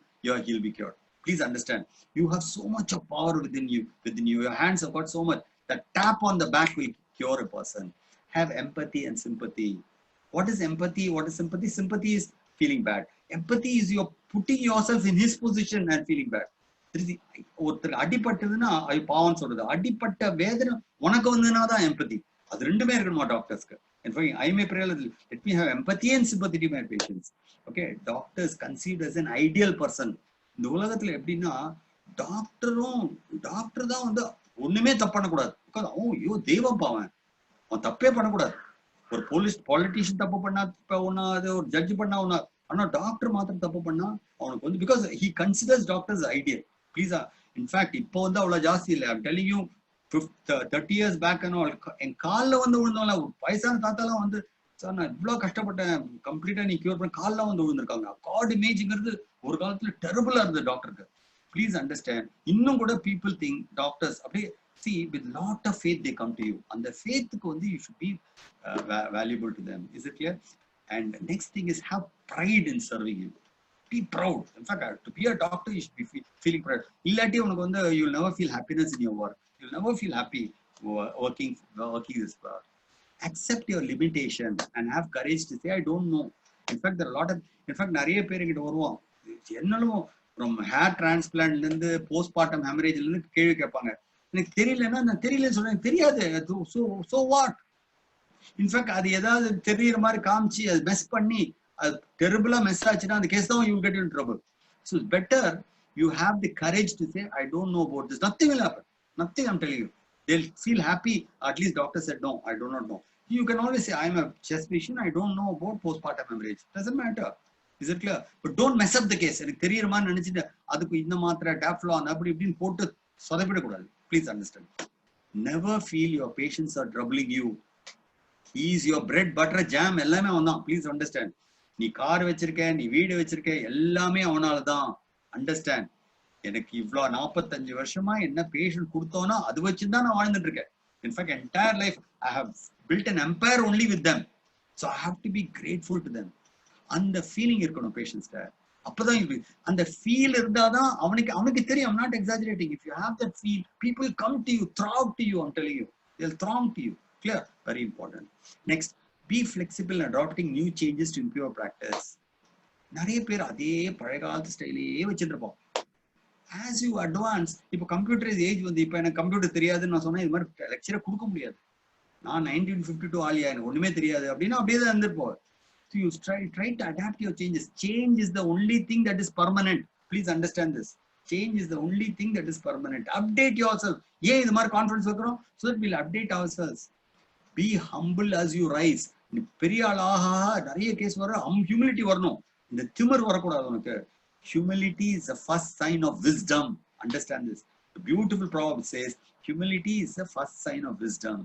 he'll be cured. Please understand, you have so much of power within you. Your hands have got so much. That tap on the back will cure a person. Have empathy and sympathy. What is empathy? What is sympathy? Sympathy is feeling bad. Empathy is you're putting yourself in his position and feeling bad. ஒருத்தர் அடிபட்டதுன்னா அது பாவம் சொல்றது. அடிப்பட்ட வேதனை உனக்கு வந்ததுன்னா தான் empathy. அது ரெண்டுமே இருக்கணுமா டாக்டர்ஸ்க்கு. I may pray, let me have empathy and sympathy to my patients. Okay, doctors considered as an ideal person. இந்த உலகத்துல எப்படின்னா டாக்டர் தான் வந்து ஒண்ணுமே தப்பு பண்ணக்கூடாது. ஐயோ தெய்வம் பாவன், அவன் தப்பே பண்ணக்கூடாது. ஒரு பாலிட்டிஷியன் தப்பு பண்ணா ஒண்ணாது, ஒரு ஜட்ஜ் பண்ணா ஒண்ணா. ஆனா டாக்டர் மாத்திரம் தப்பு பண்ணா அவனுக்கு வந்து because he considers doctors ideal. Please, in fact இப்போ வந்து அவ்வளவு ஜாஸ்தி இல்லை. I'm telling you 30 years back என் காலில் வந்து விழுந்தவங்கள வயசான தாத்தாலாம் வந்து சார் நான் இவ்வளவு கஷ்டப்பட்டேன், கம்ப்ளீட்டா நீ கியூர் பண்ண காலில் வந்து விழுந்திருக்காங்க. கார்டு இமேஜிங்கிறது ஒரு காலத்துல டெரபிளா இருந்தது டாக்டருக்கு. Please understand, இன்னும் கூட people think doctors அப்படியே see with lot of faith they come to you. அந்த faithக்கு வந்து you should be valuable to them. Is it clear? And next thing is have pride in serving you. Be proud. In fact, to be a doctor you should be feeling proud. illati unakku vandu you'll never feel happiness in your work. You'll never feel happy working this work. Accept your limitation and have courage to say I don't know. In fact, there are a lot of nariya பேர் கிட்ட வருவாங்க, என்னலும் from hair transplant ல இருந்து postpartum hemorrhage ல இருந்து கேள்வி கேட்பாங்க. எனக்கு தெரியலன்னா நான் தெரியலன்னு சொல்றேன். தெரியாது, so what? In fact, அது ஏதாவது தெரியற மாதிரி காமிச்சு அது மெஸ் பண்ணி அது டெரிபிளா மெஸ் ஆச்சுன்னா அந்த கேஸ் தான் you will get in trouble. So it's better you have the courage to say I don't know about this. Nothing will happen. Nothing, I'm telling you. They'll feel happy. At least doctor said no, I do not know. You can always say I'm a chest patient, I don't know about postpartum hemorrhage. Doesn't matter. Is it clear? But don't mess up the case. எனக்கு தெரியற மாதிரி நினைச்சிட்டு அதுக்கு இந்த மாத்திரை டாப்லான் அப்படி இப்படின்னு போட்டு சொதப்பிட கூடாது. Please understand. Never feel your patients are troubling you. He is your bread, butter, jam, எல்லாமே அவன்தான். Please understand. நீ கார் வச்சிருக்க, நீ வீடு வச்சிருக்க, எல்லாமே அவனால தான். அண்டர்ஸ்டாண்ட். எனக்கு இவ்வளோ 45 வருஷமா என்ன பேஷண்ட் கொடுத்தோன்னா அது வச்சுதான் நான் வாழ்ந்துட்டு இருக்கேன். In fact entire life I have built an empire only with them. So I have to be grateful to them. அந்த ஃபீலிங் இருக்கணும் பேஷண்ட்ஸ்ட. அப்பதான் அந்த ஃபீல் இருந்தாதான் அவனுக்கு தெரியும். I'm not exaggerating. If you have that feel, people come to you, throng to you. I'm telling you, they'll throng to you. Clear? Very important. Next, be flexible in adopting new changes to improve practice. நிறைய பேர் அதே பழைய காலத்து ஸ்டைலே வச்சுட்டு இருப்போம். As you advance, இப்போ computer age வந்து இப்போ எனக்கு கம்ப்யூட்டர் தெரியாதுன்னு நான் சொன்னா இது மாதிரி லெக்சரை கொடுக்க முடியாது. நான் 1952 ஆலியா, எனக்கு ஒண்ணுமே தெரியாது அப்படின்னா அப்படியே தான் இருந்துருப்போம். So you try to adapt your changes. Change is the only thing that is permanent. Please understand this. Change is the only thing that is permanent. Update yourself. ஏன் இது மாதிரி கான்ஃபிடன்ஸ் வைக்கிறோம்? So that we'll update ourselves. Be humble as you rise. பெரிய ஆளாக நிறைய case வர humility வரணும். இந்த திமிர் வரக்கூடாது உனக்கு. Humility is the first sign of wisdom. Understand this. The beautiful proverb says, humility is the first sign of wisdom.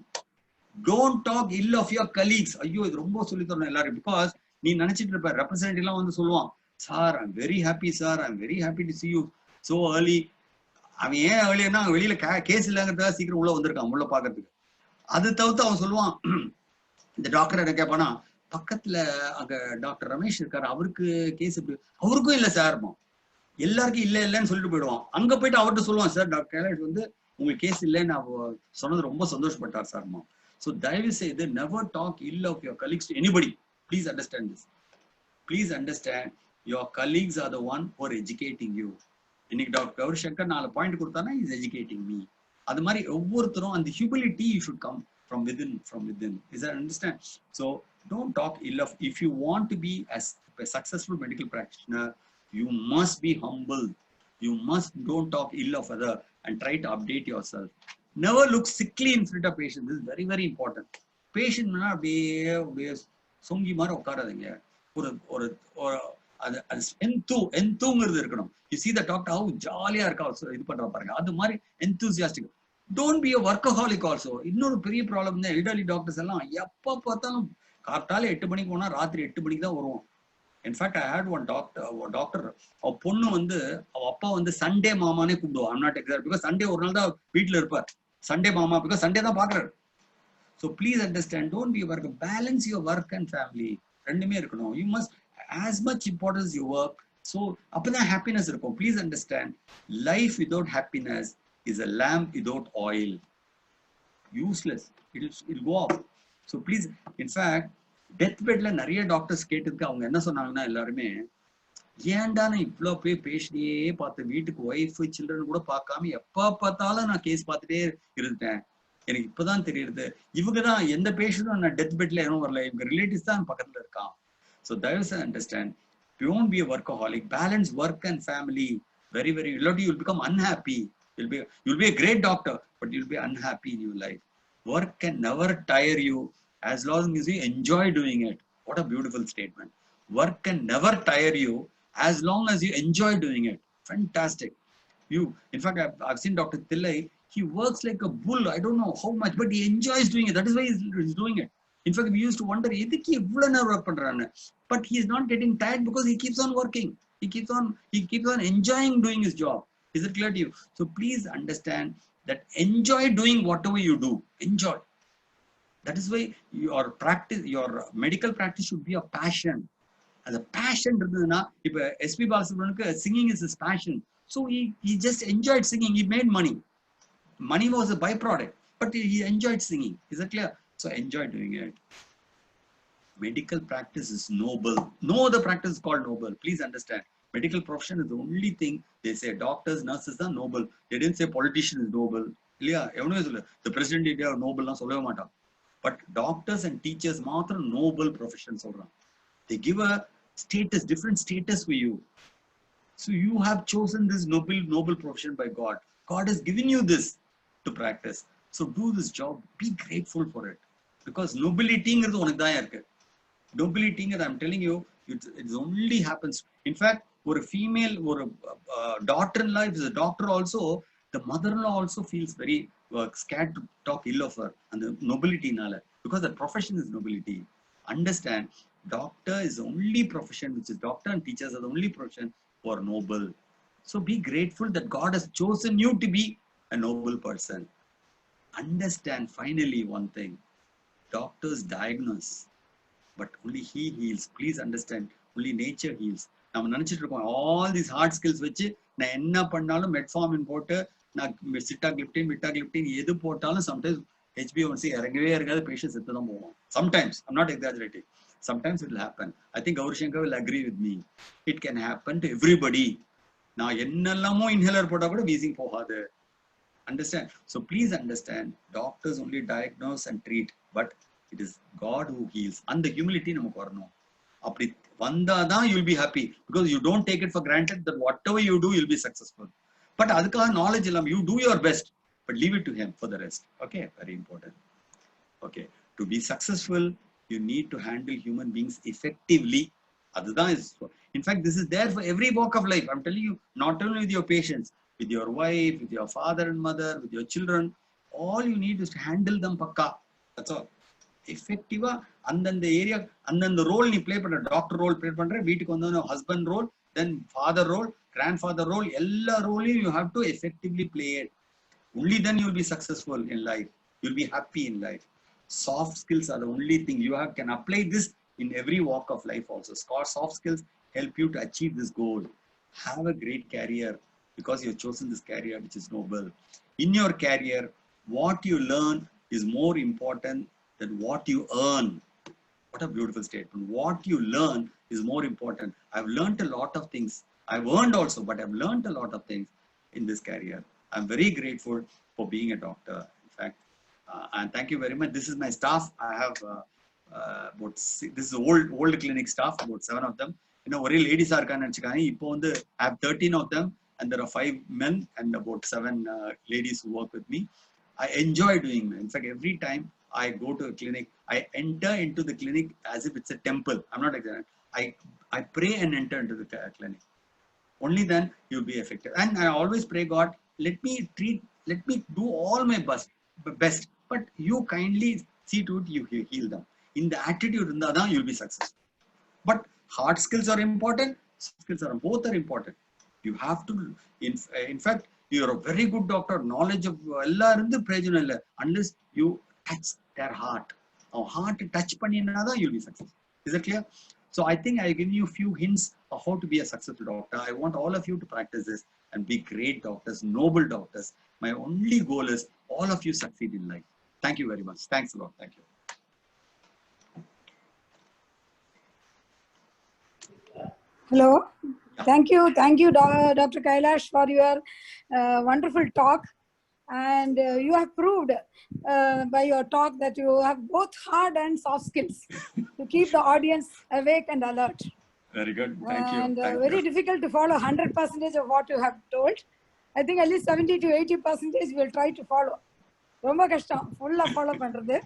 Don't talk ill of your colleagues. ஐயோ இது ரொம்ப சொல்லி தரணும் எல்லாரும். பிகாஸ் நீ நினைச்சிட்டு இருப்ப ரெப்ரசன்டேட்டிவ் எல்லாம் வந்து சொல்லுவான், sir I'm very happy sir, I'm very happy to see you so early. அவன் ஏன் ஏர்லியர்னா வெளியில கேஸ் இல்லைங்கிறதா சீக்கிரம் உள்ள வந்திருக்கான் உள்ள பாக்குறதுக்கு. அது தவிர்த்து அவன் சொல்லுவான், இந்த டாக்டர் என்ன கேட்பானா, பக்கத்துல அங்க டாக்டர் ரமேஷ் இருக்காரு, அவருக்கு கேஸ் எப்படி, அவருக்கும் இல்ல சார், எல்லாருக்கும் இல்லைன்னு சொல்லிட்டு போயிடுவான். அங்க போயிட்டு அவர்கிட்ட சொல்லுவான், சார் டாக்டர் கைலாஷ் வந்து உங்களுக்கு கேஸ் இல்லைன்னு அவர் சொன்னது ரொம்ப சந்தோஷப்பட்டார் சார்மா. So தயவு செய்து never talk ill of your colleagues to anybody. Please understand this. Please understand, your colleagues are the one who are educating you. இன்னைக்கு டாக்டர் கௌரி சங்கர் 4 பாயிண்ட் கொடுத்தானா is educating me. அது மாதிரி ஒவ்வொருத்தரும் அந்த humility you should come from within. Is that understand? So don't talk ill of. If you want to be as a successful medical practitioner, you must be humble. You must don't talk ill of other and try to update yourself. Never look sickly in front of patient. This is very, very important. Patient அப்படியே சொங்கி மாதிரி உட்காராதீங்க. ஒரு எந்தூங்கிறது இருக்கணும். You see the doctor how ஜாலியா இருக்கா இது பண்ற பாருங்க, அது மாதிரி enthusiastic. Don't be a workaholic also. இன்னொரு பெரிய ப்ராப்ளம் தான் எல்டர்லி டாக்டர்ஸ் எல்லாம் எப்ப பார்த்தாலும் காத்தால 8 மணிக்கு போனா ராத்திரி 8 மணிக்கு தான் வருவோம். In fact I had one doctor அவ பொண்ணு வந்து அவ அப்பா வந்து சண்டே மாமானே கூப்பிடுவா. I'm not exact because Sunday ஒரு நாள் தான் வீட்டுல இருப்பார். சண்டே மாமா பிகாஸ் சண்டே தான் பாக்குறாரு. So please understand, don't be a worker. Balance your work and family. ரெண்டுமே இருக்கணும். You must as much importance your work. So apna happiness irukum. Please understand, life without happiness is a lamp without oil. Useless. It'll go off. So please, in fact, death bed la nariya doctors கேட்டதுக்கு அவங்க என்ன சொன்னாங்கன்னா எல்லாருமே, ஏன்டா நான் இவ்வளோ போய் பேசினே பார்த்து வீட்டுக்கு ஒய்ஃப் சில்ட்ரன் கூட பார்க்காம எப்ப பார்த்தாலும் நான் கேஸ் பார்த்துட்டே இருந்தேன், எனக்கு இப்பதான் தெரியுது இவங்க தான் எந்த பேஷண்ட்டும் நான் டெத் பெட்ல எதுவும் வரல, இவங்க ரிலேட்டிவ்ஸ் தான் பக்கத்துல இருக்கான். ஸோ தயவு செய்து understand, don't be a workaholic, balance work and family. Very you'll become unhappy. You'll be a great doctor, but you'll be unhappy in your life. Work can never tire you as long as you enjoy doing it. What a beautiful statement. Work can never tire you as long as you enjoy doing it. Fantastic. In fact, I've seen Dr. Tillai. He works like a bull. I don't know how much, but he enjoys doing it. That is why he's doing it. In fact, we used to wonder, but he is not getting tired because he keeps on working. He keeps on enjoying doing his job. Is it clear to you? So please understand that enjoy doing whatever you do. Enjoy. That is why your medical practice should be a passion. As a passion, if S.P. Balasubramanian, singing is his passion. So he just enjoyed singing. He made money. Money was a byproduct, but he enjoyed singing. Is that clear? So enjoy doing it. Medical practice is noble. No other practice is called noble. Please understand. Medical profession is the only thing they say. Doctors, nurses are noble. They didn't say politician is noble. The president of India is noble. But doctors and teachers are noble professions. They give a status, different status for you. So you have chosen this noble profession by God. God has given you this to practice. So do this job. Be grateful for it. Because nobility is one of the nobility, I'm telling you, it only happens. In fact, for a female or a daughter-in-law, if is a doctor also, the mother-in-law also feels very scared to talk ill of her. And the nobility, because the profession is nobility. Understand, doctor is the only profession, which is doctor and teachers are the only profession who are noble. So be grateful that God has chosen you to be a noble person. Understand finally one thing. Doctors diagnose, but only he heals. Please understand, only nature heals. All these hard skills which na enna pannalum metformin potu na sitagliptin vitagliptin edu potalum sometimes HbA1c erangave irukadhu, patients settu dhaan povam. Sometimes, I'm not exaggerating, sometimes it will happen. I think Gauri Shankar will agree with me. It can happen to everybody. Na ennallamo inhaler pota kuda wheezing pohadu. Understand? So please understand, doctors only diagnose and treat, but it is God who heals. And the humility namakku varanum. Apdi vandha da you'll be happy, because you don't take it for granted that whatever you do you'll be successful. But adukka knowledge illam, you do your best, but leave it to him for the rest. Okay, very important. Okay, to be successful you need to handle human beings effectively. Adha is, in fact, this is there for every walk of life. I'm telling you, not only with your patients, with your wife, with your father and mother, with your children, all you need is to handle them pakka. That's all. Effective, and then the area, and then the role you play, doctor role play, husband role, then father role, grandfather role, ella role you have to effectively play it. Only then you will be successful in life. You'll be happy in life. Soft skills are the only thing you can apply this in every walk of life also. Soft skills help you to achieve this goal. Have a great career, because you have chosen this career which is noble. In your career, what you learn is more important than what you earn. What a beautiful statement. What you learn is more important. I've learned a lot of things. I've earned also, but I've learned a lot of things in this career. I'm very grateful for being a doctor. In fact, and thank you very much. This is my staff. I have this is old clinic staff, about 7 of them. Very ladies are I have 13 of them, and there are 5 men and about 7 ladies who work with me. I enjoy doing it. In fact, every time I go to a clinic, I enter into the clinic as if it's a temple. I'm not exaggerating. I pray and enter into the clinic. Only then you'll be effective. And I always pray, God, let me do all my best, but you kindly see to it you heal them. In the attitude, you'll be successful. But hard skills are important. Soft skills are both are important. You have to, in fact, you're a very good doctor. Knowledge of Allah unless you touch their heart. Our heart touch panina, you'll be successful. Is that clear? So I think I've given you a few hints of how to be a successful doctor. I want all of you to practice this and be great doctors, noble doctors. My only goal is all of you succeed in life. Thank you very much. Thanks a lot. Thank you. Hello. Thank you, Dr. Kailash, for your wonderful talk. And you have proved by your talk that you have both hard and soft skills to keep the audience awake and alert. Very good. Thank you. And Thank very you. difficult to follow 100% of what you have told. I think at least 70 to 80% we'll try to follow. ரொம்ப கஷ்டம் ஃபுல்லா follow பண்றது.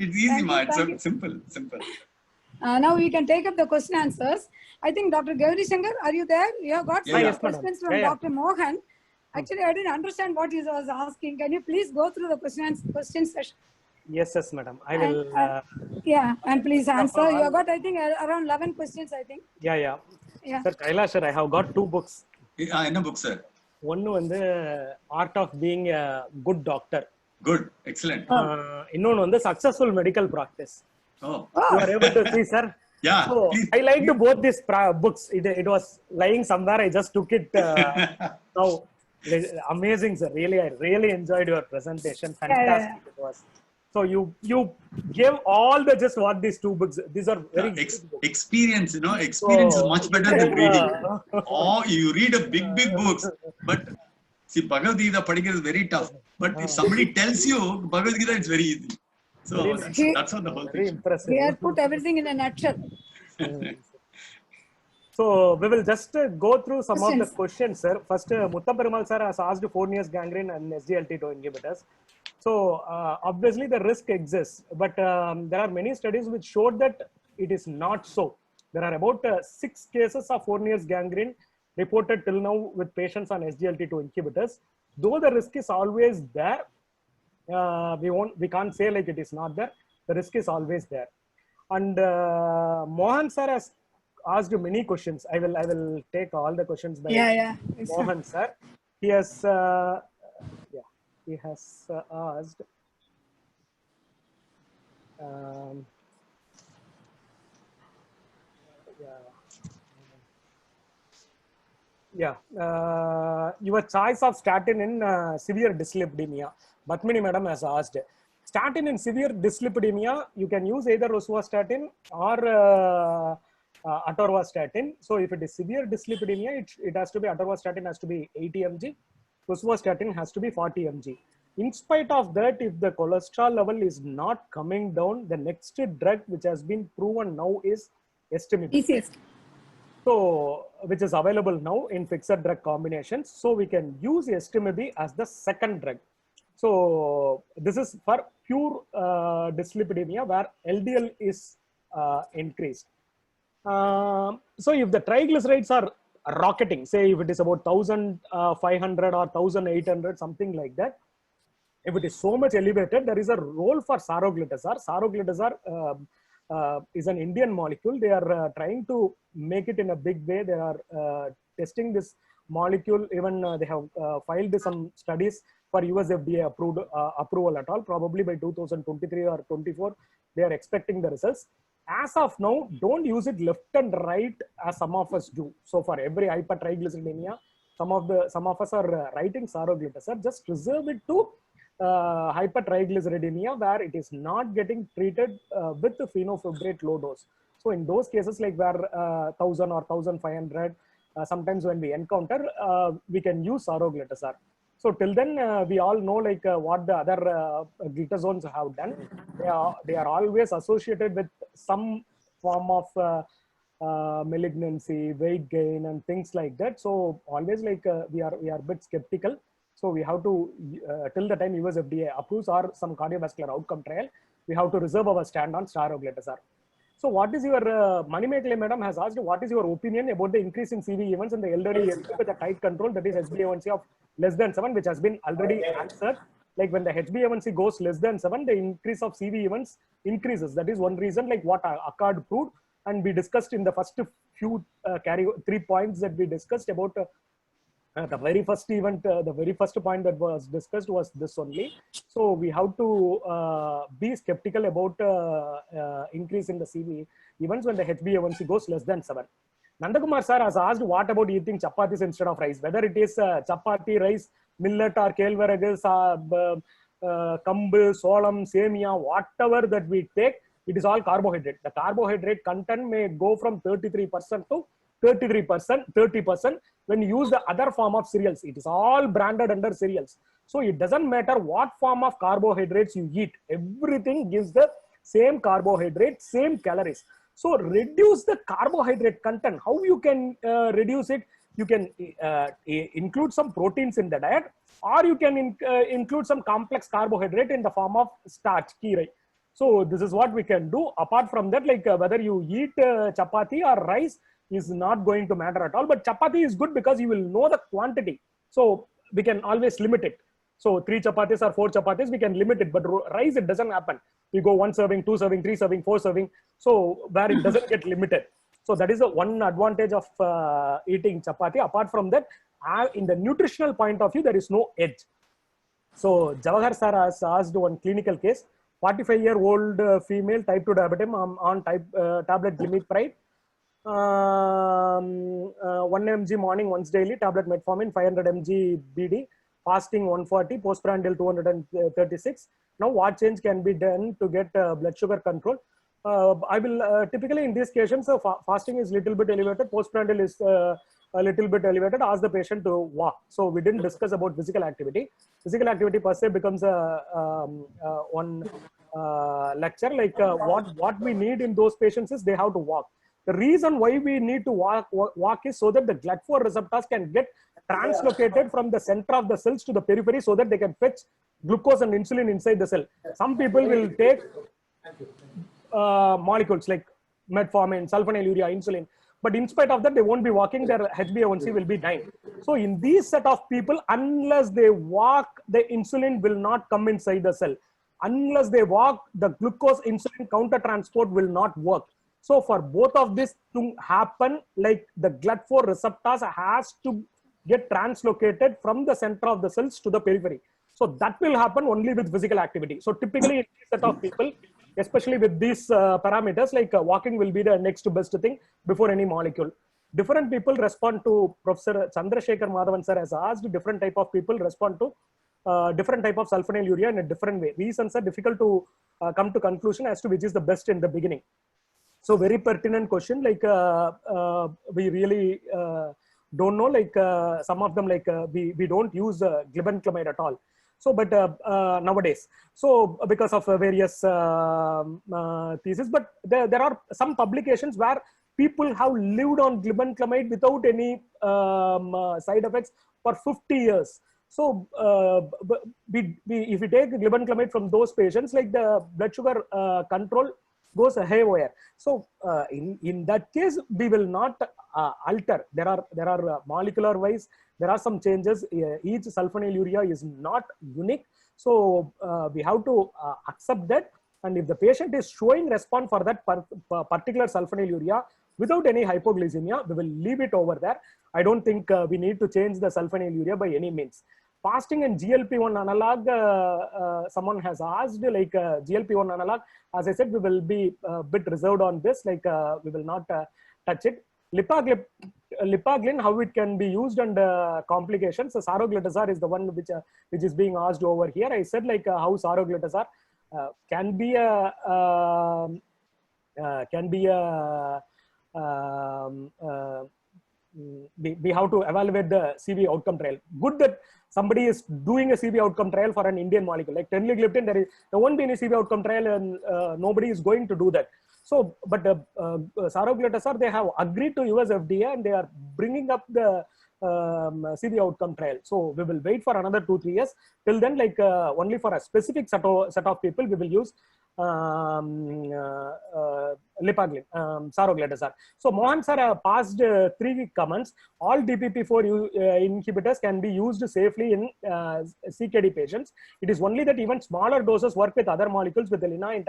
It's easy, Thank you, ma. It's thank you. simple, simple. Now we can take up the question answers. I think Dr. Gauri Shankar, are you there? You have got Yeah, some yes, madam. questions from Yeah, yeah. Dr. Mohan. Actually, I didn't understand what he was asking. Can you please go through the question session? Yes, yes, madam. I will. Yeah, and please answer. You have got, I think, around 11 questions, I think. Yeah, yeah. Yeah. Sir, Kailash, sir, I have got 2 books. In a book, sir. One வந்து Art of Being a Good Doctor. Good. Excellent. இன்னொன்று வந்து Successful Medical Practice. Oh. You are able to see, sir? Yeah. So Please. I liked both these books. It was lying somewhere. I just took it now. Amazing, sir. Really, I really enjoyed your presentation. Fantastic it was. So you gave all the just what these 2 books. These are very good books. Experience, experience is much better than reading. Oh, you read a big books, but see, Bhagavad Gita padikkirathu is very tough. But if somebody tells you Bhagavad Gita, it's very easy. So that's what the whole Very thing. impressive. We have put everything in a nutshell. So we will just go through some of the Questions. questions, sir. First, Muttaperumal sir has asked 4 years gangrene and SGLT2 inhibitors. So obviously the risk exists, but there are many studies which showed that it is not so. There are about 6 cases of 4 years gangrene reported till now with patients on SGLT2 inhibitors. Though the risk is always there, we can't say like it is not there. The risk is always there. And Mohan sir has asked many questions. I will take all the questions by Yeah. Yes, sir. Mohan sir. He has asked your choice of statin in severe dyslipidemia. Batmini madam has asked. Statin in severe dyslipidemia, you can use either rosuvastatin or atorvastatin. So if it is severe dyslipidemia, it has to be atorvastatin has to be 80 mg, rosuvastatin has to be 40 mg. In spite of that, if the cholesterol level is not coming down, the next drug which has been proven now is estimate. Easiest. So, which is available now in fixed drug combinations. So we can use estimab as the second drug. So this is for pure dyslipidemia where LDL is increased. So if the triglycerides are rocketing, say if it is about 1500 or 1800, something like that, if it is so much elevated, there is a role for saroglitazar. Saroglitazar is an Indian molecule. They are trying to make it in a big way. They are testing this molecule. Even they have filed some studies for US FDA approval at all. Probably by 2023 or 24, they are expecting the results. As of now, don't use it left and right as some of us do. So for every hypertriglyceridemia, some of us are writing saroglitazar. Just reserve it to hypertriglyceridemia where it is not getting treated with fenofibrate low dose. So in those cases like where 1000 or 1500, sometimes when we encounter, we can use saroglitazar. So till then, we all know like what the other glitazones have done. They are always associated with some form of malignancy, weight gain, and things like that. So always like we are a bit skeptical. So we have to till the time US FDA approves or some cardiovascular outcome trial, we have to reserve our stand on saroglitazar. So what is your Manimekle madam has asked, what is your opinion about the increase in CV events in the elderly with a tight control, that is HbA1c of less than 7, which has been already answered. Like when the HbA1c goes less than 7, the increase of CV events increases. That is one reason, like what Akkad proved, and we discussed in the first few 3 points that we discussed about The very first event, the very first point that was discussed was this only. So we have to be skeptical about increase in the CV events when the HbA1c goes less than 7. Nandakumar sir has asked, what about eating chapatis instead of rice? Whether it is chapati, rice, millet or kelvaragas, kambu, solam, semia, whatever that we take, it is all carbohydrate. The carbohydrate content may go from 33% to 30% when you use the other form of cereals. It is all branded under cereals. So it doesn't matter what form of carbohydrates you eat. Everything gives the same carbohydrate, same calories. So reduce the carbohydrate content. How you can reduce it? You can include some proteins in the diet, or you can include some complex carbohydrate in the form of starch, kirai. So this is what we can do. Apart from that, like whether you eat chapati or rice is not going to matter at all. But chapati is good because you will know the quantity. So we can always limit it. So 3 chapatis or 4 chapatis, we can limit it. But rice, it doesn't happen. We go 1 serving, 2 serving, 3 serving, 4 serving. So where it doesn't get limited. So that is the one advantage of eating chapati. Apart from that, in the nutritional point of view, there is no edge. So Jawahar sir has asked one clinical case. 45-year-old female type 2 diabetes on tablet glimepiride, 1 mg morning once daily, tablet metformin, 500 mg BD, fasting 140, postprandial 236. Now what change can be done to get blood sugar control? I will typically in these cases, fasting is little bit elevated, postprandial is a little bit elevated, ask the patient to walk. So we didn't discuss about physical activity. Physical activity per se becomes one lecture. Like what we need in those patients is they have to walk. The reason why we need to walk is so that the GLUT4 receptors can get translocated from the center of the cells to the periphery so that they can fetch glucose and insulin inside the cell. Some people will take molecules like metformin, sulfonylurea, insulin, but in spite of that, they won't be walking, their HbA1c will be 9. So in these set of people, unless they walk, the insulin will not come inside the cell. Unless they walk, the glucose insulin counter transport will not work. So for both of this to happen, like the GLUT4 receptors has to get translocated from the center of the cells to the periphery. So that will happen only with physical activity. So typically in this set of people, especially with these parameters, like walking will be the next best thing before any molecule. Different people respond to, Professor Chandrasekhar Madhavan sir has asked, different type of people respond to different type of sulfonylurea in a different way. Reasons are difficult to come to conclusion as to which is the best in the beginning. So very pertinent question, like we really don't know, like some of them, like we don't use glibenclamide at all. So, but nowadays, so because of various theses, but there are some publications where people have lived on glibenclamide without any side effects for 50 years. So if we take glibenclamide from those patients, like the blood sugar control goes haywire. So in that case, we will not alter. There are molecular wise, there are some changes. Each sulfonylurea is not unique. So we have to accept that. And if the patient is showing response for that particular sulfonylurea without any hypoglycemia, we will leave it over there. I don't think we need to change the sulfonylurea by any means. Fasting and GLP-1 analog, someone has asked, like GLP-1 analog, as I said, we will be a bit reserved on this, like we will not touch it. Lipaglyn, how it can be used under complications. So saroglitazar is the one which is being asked over here. I said like how saroglitazar can be we have to evaluate the CV outcome trial. Good that somebody is doing a CV outcome trial for an Indian molecule like teneligliptin. There won't be any CV outcome trial, and nobody is going to do that. So, but saroglitazar, they have agreed to US FDA and they are bringing up the CV outcome trial. So we will wait for another 2-3 years. Till then, like only for a specific set of people, we will use lipaglyn, saroglitazar. So Mohan sir passed 3 comments. All DPP4 inhibitors can be used safely in CKD patients. It is only that even smaller doses work with other molecules. With the Lina,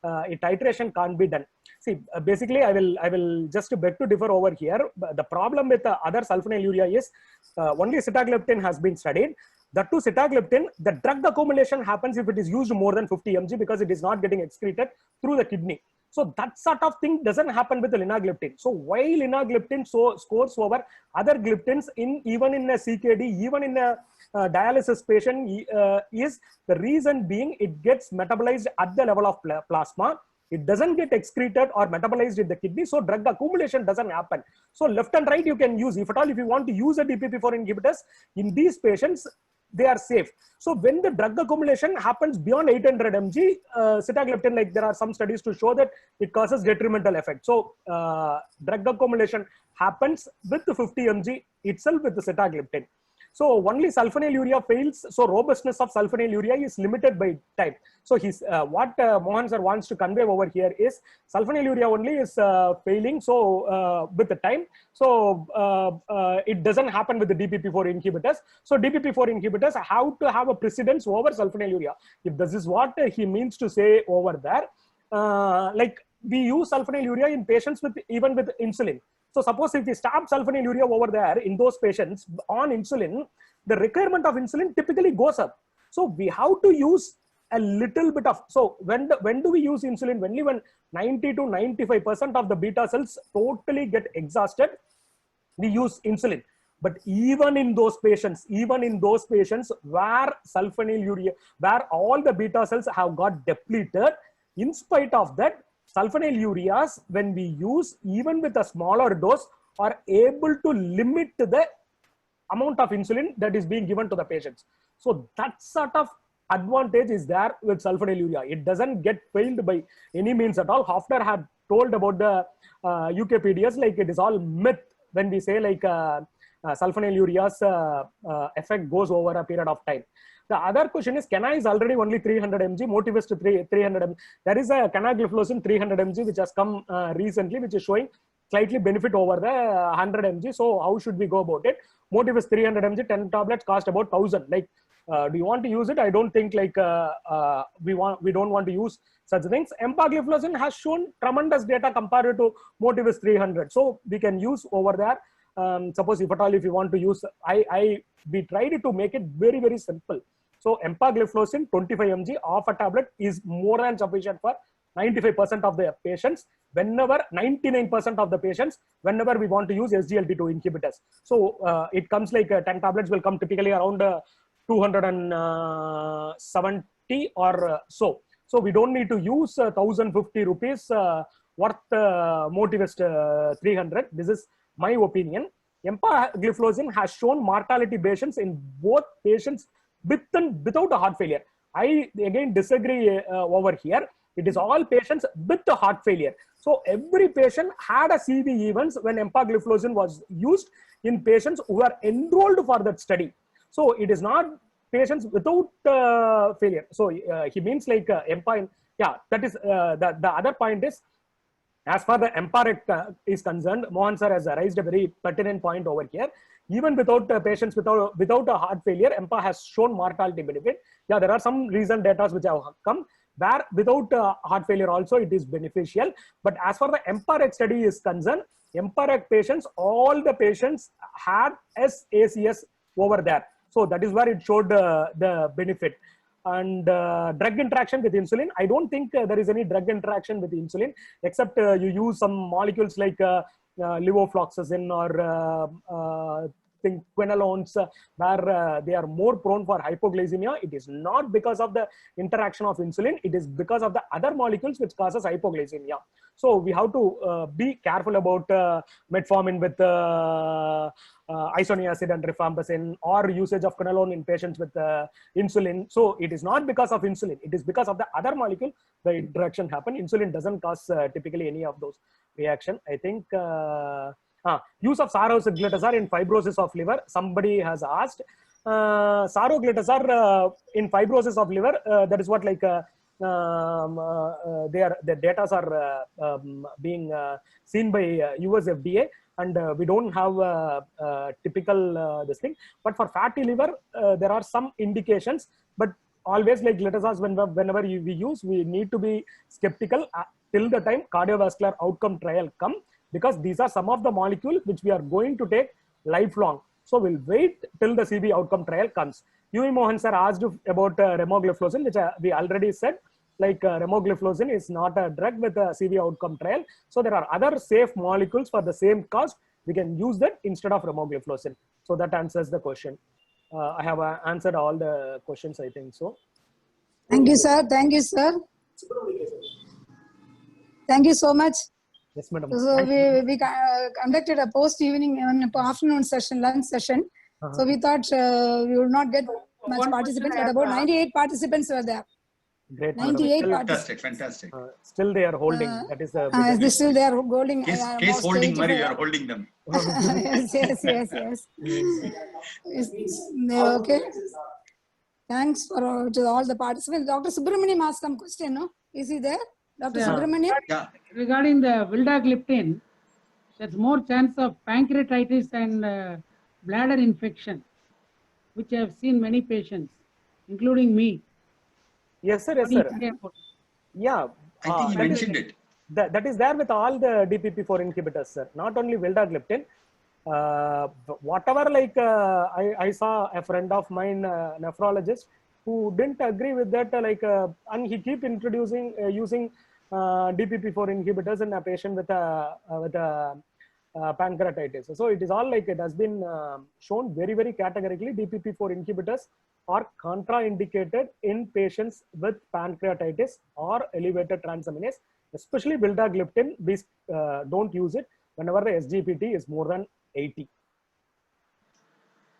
titration can't be done. See, basically, I will just beg to differ over here. The problem with other sulfonylurea is only sitagliptin has been studied. That too, sitagliptin, the drug accumulation happens if it is used more than 50 mg because it is not getting excreted through the kidney. So that sort of thing doesn't happen with the linagliptin. So why linagliptin scores over other gliptins even in a CKD, even in a dialysis patient is the reason being it gets metabolized at the level of plasma. It doesn't get excreted or metabolized in the kidney, so drug accumulation doesn't happen. So left and right you can use, if at all, if you want to use a DPP4 inhibitors in these patients, they are safe. So when the drug accumulation happens beyond 800 mg, sitagliptin, like there are some studies to show that it causes detrimental effect. So drug accumulation happens with the 50 mg itself with the sitagliptin. So only sulfonylurea fails. So robustness of sulfonylurea is limited by time. So he's what Mohan sir wants to convey over here is sulfonylurea only is failing. So with the time, so it doesn't happen with the DPP4 inhibitors. So DPP4 inhibitors have to have a precedence over sulfonylurea. If this is what he means to say over there, like we use sulfonylurea in patients with even with insulin. So suppose if we stop sulfonylurea over there in those patients on insulin, the requirement of insulin typically goes up. So we have to use a little bit of, so when do we use insulin? Only when 90 to 95% of the beta cells totally get exhausted, we use insulin. But even in those patients where sulfonylurea, where all the beta cells have got depleted, in spite of that, sulfonylureas, when we use even with a smaller dose, are able to limit the amount of insulin that is being given to the patients. So that sort of advantage is there with sulfonylurea. It doesn't get failed by any means at all. Hofner had told about the UKPDS, like it is all myth when we say like sulfonylurea's effect goes over a period of time. The other question is, Cana is already only 300 mg, Motivist 300 mg. There is a canagliflozin 300 mg which has come recently, which is showing slightly benefit over the 100 mg. So how should we go about it? Motivist 300 mg, 10 tablets cost about 1000. Like, do you want to use it? I don't think like we don't want to use such things. Empagliflozin has shown tremendous data compared to Motivist 300. So we can use over there. Suppose if at all, if you want to use, we tried to make it very, very simple. So empagliflozin 25 mg of a tablet is more than sufficient for 95% of the patients, whenever 99% of the patients, whenever we want to use SGLT2 inhibitors. So it comes like 10 tablets will come typically around 270 or so. So we don't need to use 1050 rupees worth Motivist 300. This is my opinion. Empagliflozin has shown mortality patients in both patients with and without a heart failure. I again disagree over here. It is all patients with the heart failure. So every patient had a CV events when empagliflozin was used in patients who are enrolled for that study. So it is not patients without failure. So he means like yeah, that is the other point is, as far the EMPA-REC is concerned, Mohan sir has raised a very pertinent point over here. Even without patients without a heart failure, EMPA has shown mortality benefit. Yeah, there are some recent data which have come where without heart failure also it is beneficial. But as far the EMPA-REC study is concerned, EMPA-REC patients, all the patients had SACS over there. So that is where it showed the benefit. And drug interaction with insulin, I don't think there is any drug interaction with insulin, except you use some molecules like levofloxacin or quinolones, where they are more prone for hypoglycemia. It is not because of the interaction of insulin, it is because of the other molecules which causes hypoglycemia. So we have to be careful about metformin with isoniazid and rifampicin, or usage of quinolone in patients with insulin. So it is not because of insulin, it is because of the other molecule the interaction happen. Insulin doesn't cause typically any of those reaction. I think use of saroglitazar in fibrosis of liver, somebody has asked. Saroglitazar in fibrosis of liver, that is what like the data are being seen by US FDA, and we don't have typical this thing. But for fatty liver, there are some indications, but always like let us ask whenever we use, we need to be skeptical till the time cardiovascular outcome trial come, because these are some of the molecules which we are going to take lifelong. So we'll wait till the CV outcome trial comes. U.E. Mohan sir asked about remogliflozin, which we already said, like remogliflozin is not a drug with a CV outcome trial. So there are other safe molecules for the same cost. We can use that instead of remogliflozin. So that answers the question. I have answered all the questions, I think so. Thank you, sir. Thank you, sir. Thank you so much. Yes, madam. So we conducted a post-evening and afternoon session, lunch session. So we thought we would not get much participants, but about 98 participants were there. Great. 98 Still, participants. Fantastic. Still they are holding. That is the They still they are holding. Case holding, Mary, you are holding them. Yes. Okay. Thanks for to all the participants. Dr. Subramaniam asked some question, no? Is he there? Dr. Subramaniam? Yeah. Regarding the vildagliptin, there's more chance of pancreatitis and bladder infection, which I have seen many patients, including me. Yes, sir. Yes, What do you sir. say about it? Yeah. I think he mentioned it. That is there with all the DPP-4 inhibitors, sir. Not only vildagliptin. Whatever, like I saw a friend of mine, nephrologist, who didn't agree with that, and he keep introducing using DPP-4 inhibitors in a patient with a pancreatitis. So it is all like it has been shown very, very categorically. DPP-4 inhibitors are contraindicated in patients with pancreatitis or elevated transaminase, especially vildagliptin. Please don't use it whenever the SGPT is more than 80.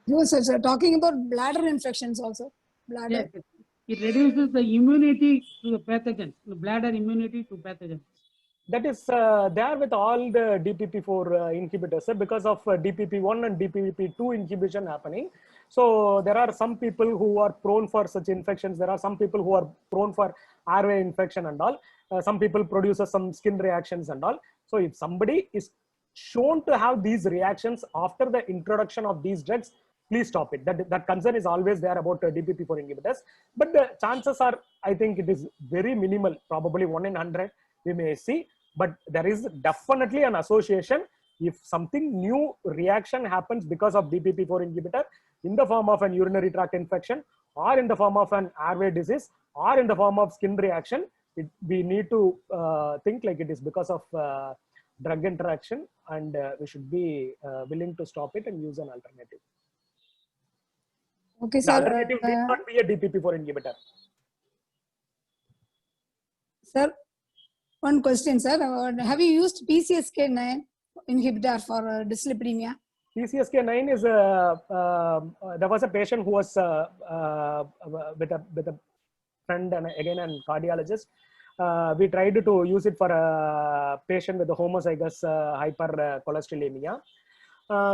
You were talking about bladder infections also. Bladder. Yes, it reduces the immunity to the pathogens, the bladder immunity to pathogens. That is there with all the DPP-4 inhibitors, sir, because of DPP-1 and DPP-2 inhibition happening. So there are some people who are prone for such infections. There are some people who are prone for airway infection and all. Some people produce some skin reactions and all. So if somebody is shown to have these reactions after the introduction of these drugs, please stop it. That concern is always there about DPP-4 inhibitors. But the chances are, I think it is very minimal, probably 1 in 100 we may see. But there is definitely an association. If something new reaction happens because of DPP-4 inhibitor in the form of an urinary tract infection, or in the form of an airway disease, or in the form of skin reaction, we need to think like it is because of drug interaction, and we should be willing to stop it and use an alternative. Okay, The sir. alternative need not be a DPP-4 inhibitor. Sir, one question, sir. Have you used PCSK9 inhibitor for dyslipidemia? PCSK9 is there was a patient who was with a friend and again a cardiologist. We tried to use it for a patient with a homozygous hypercholesterolemia.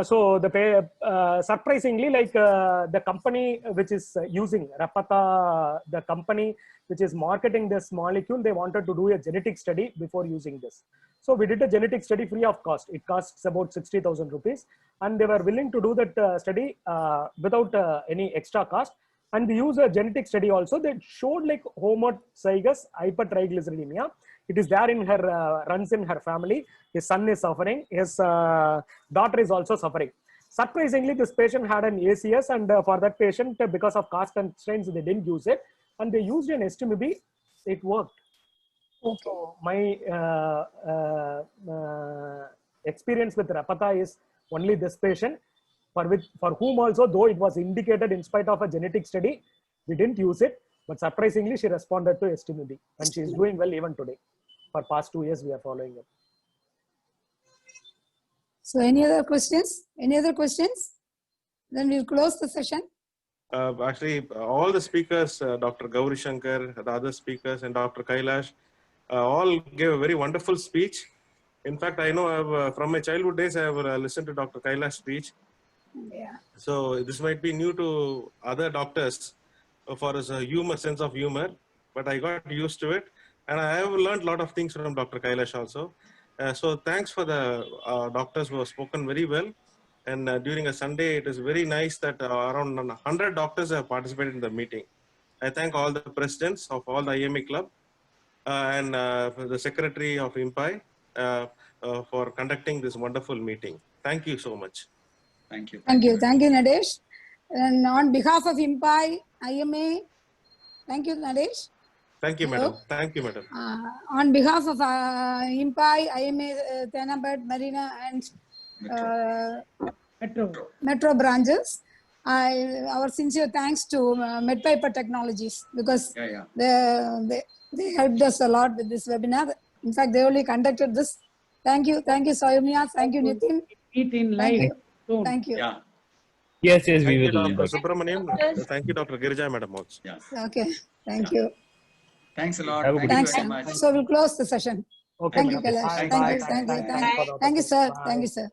So surprisingly, like the company which is using Repatha, the company which is marketing this molecule, they wanted to do a genetic study before using this. So we did a genetic study free of cost. It costs about 60,000 rupees, and they were willing to do that study without any extra cost. And we use a genetic study also that showed like homozygous hypertriglyceridemia. It is there in her, runs in her family. His son is suffering. His daughter is also suffering. Surprisingly, this patient had an ACS, and for that patient, because of cost constraints, they didn't use it. And they used an Estimib. It worked. Okay. So my experience with Repatha is only this patient, for whom also, though it was indicated in spite of a genetic study, we didn't use it. But surprisingly, she responded to Estimib, and she is doing well even today. For past 2 years, we are following it. So any other questions? Any other questions? Then we'll close the session. Actually, all the speakers, Dr. Gauri Shankar, the other speakers, and Dr. Kailash, all gave a very wonderful speech. In fact, I know from my childhood days, I have listened to Dr. Kailash's speech. Yeah. So this might be new to other doctors for his humor, sense of humor. but I got used to it. And I have learned a lot of things from Dr. Kailash also. So thanks for the doctors who have spoken very well. And during a Sunday, it is very nice that around 100 doctors have participated in the meeting. I thank all the presidents of all the IMA club and the secretary of IMPI for conducting this wonderful meeting. Thank you so much. Thank you. Thank you. Thank you, Nadesh. And on behalf of IMPI, IMA, thank you, Nadesh. Thank you, Hello. madam. Thank you, madam. On behalf of IMPI, IMA, Thenabad, Marina, and Metro branches, our sincere thanks to MedPiper Technologies, because they helped us a lot with this webinar. In fact, they only conducted this. Thank you, Soumya. Thank you, Nitin. Meet in live soon. Thank you. Yeah. Yes, Thank we you, will. Dr. Subramaniam. Thank you, Dr. Girija, madam also. Yes. Okay. Thank you. Thanks a lot. Have a good Thank you Thanks. very much. So we'll close the session. Okay, Thank you, madam. Kailash. Thanks. Thank you, thank you, thank you, sir. Thank you, sir.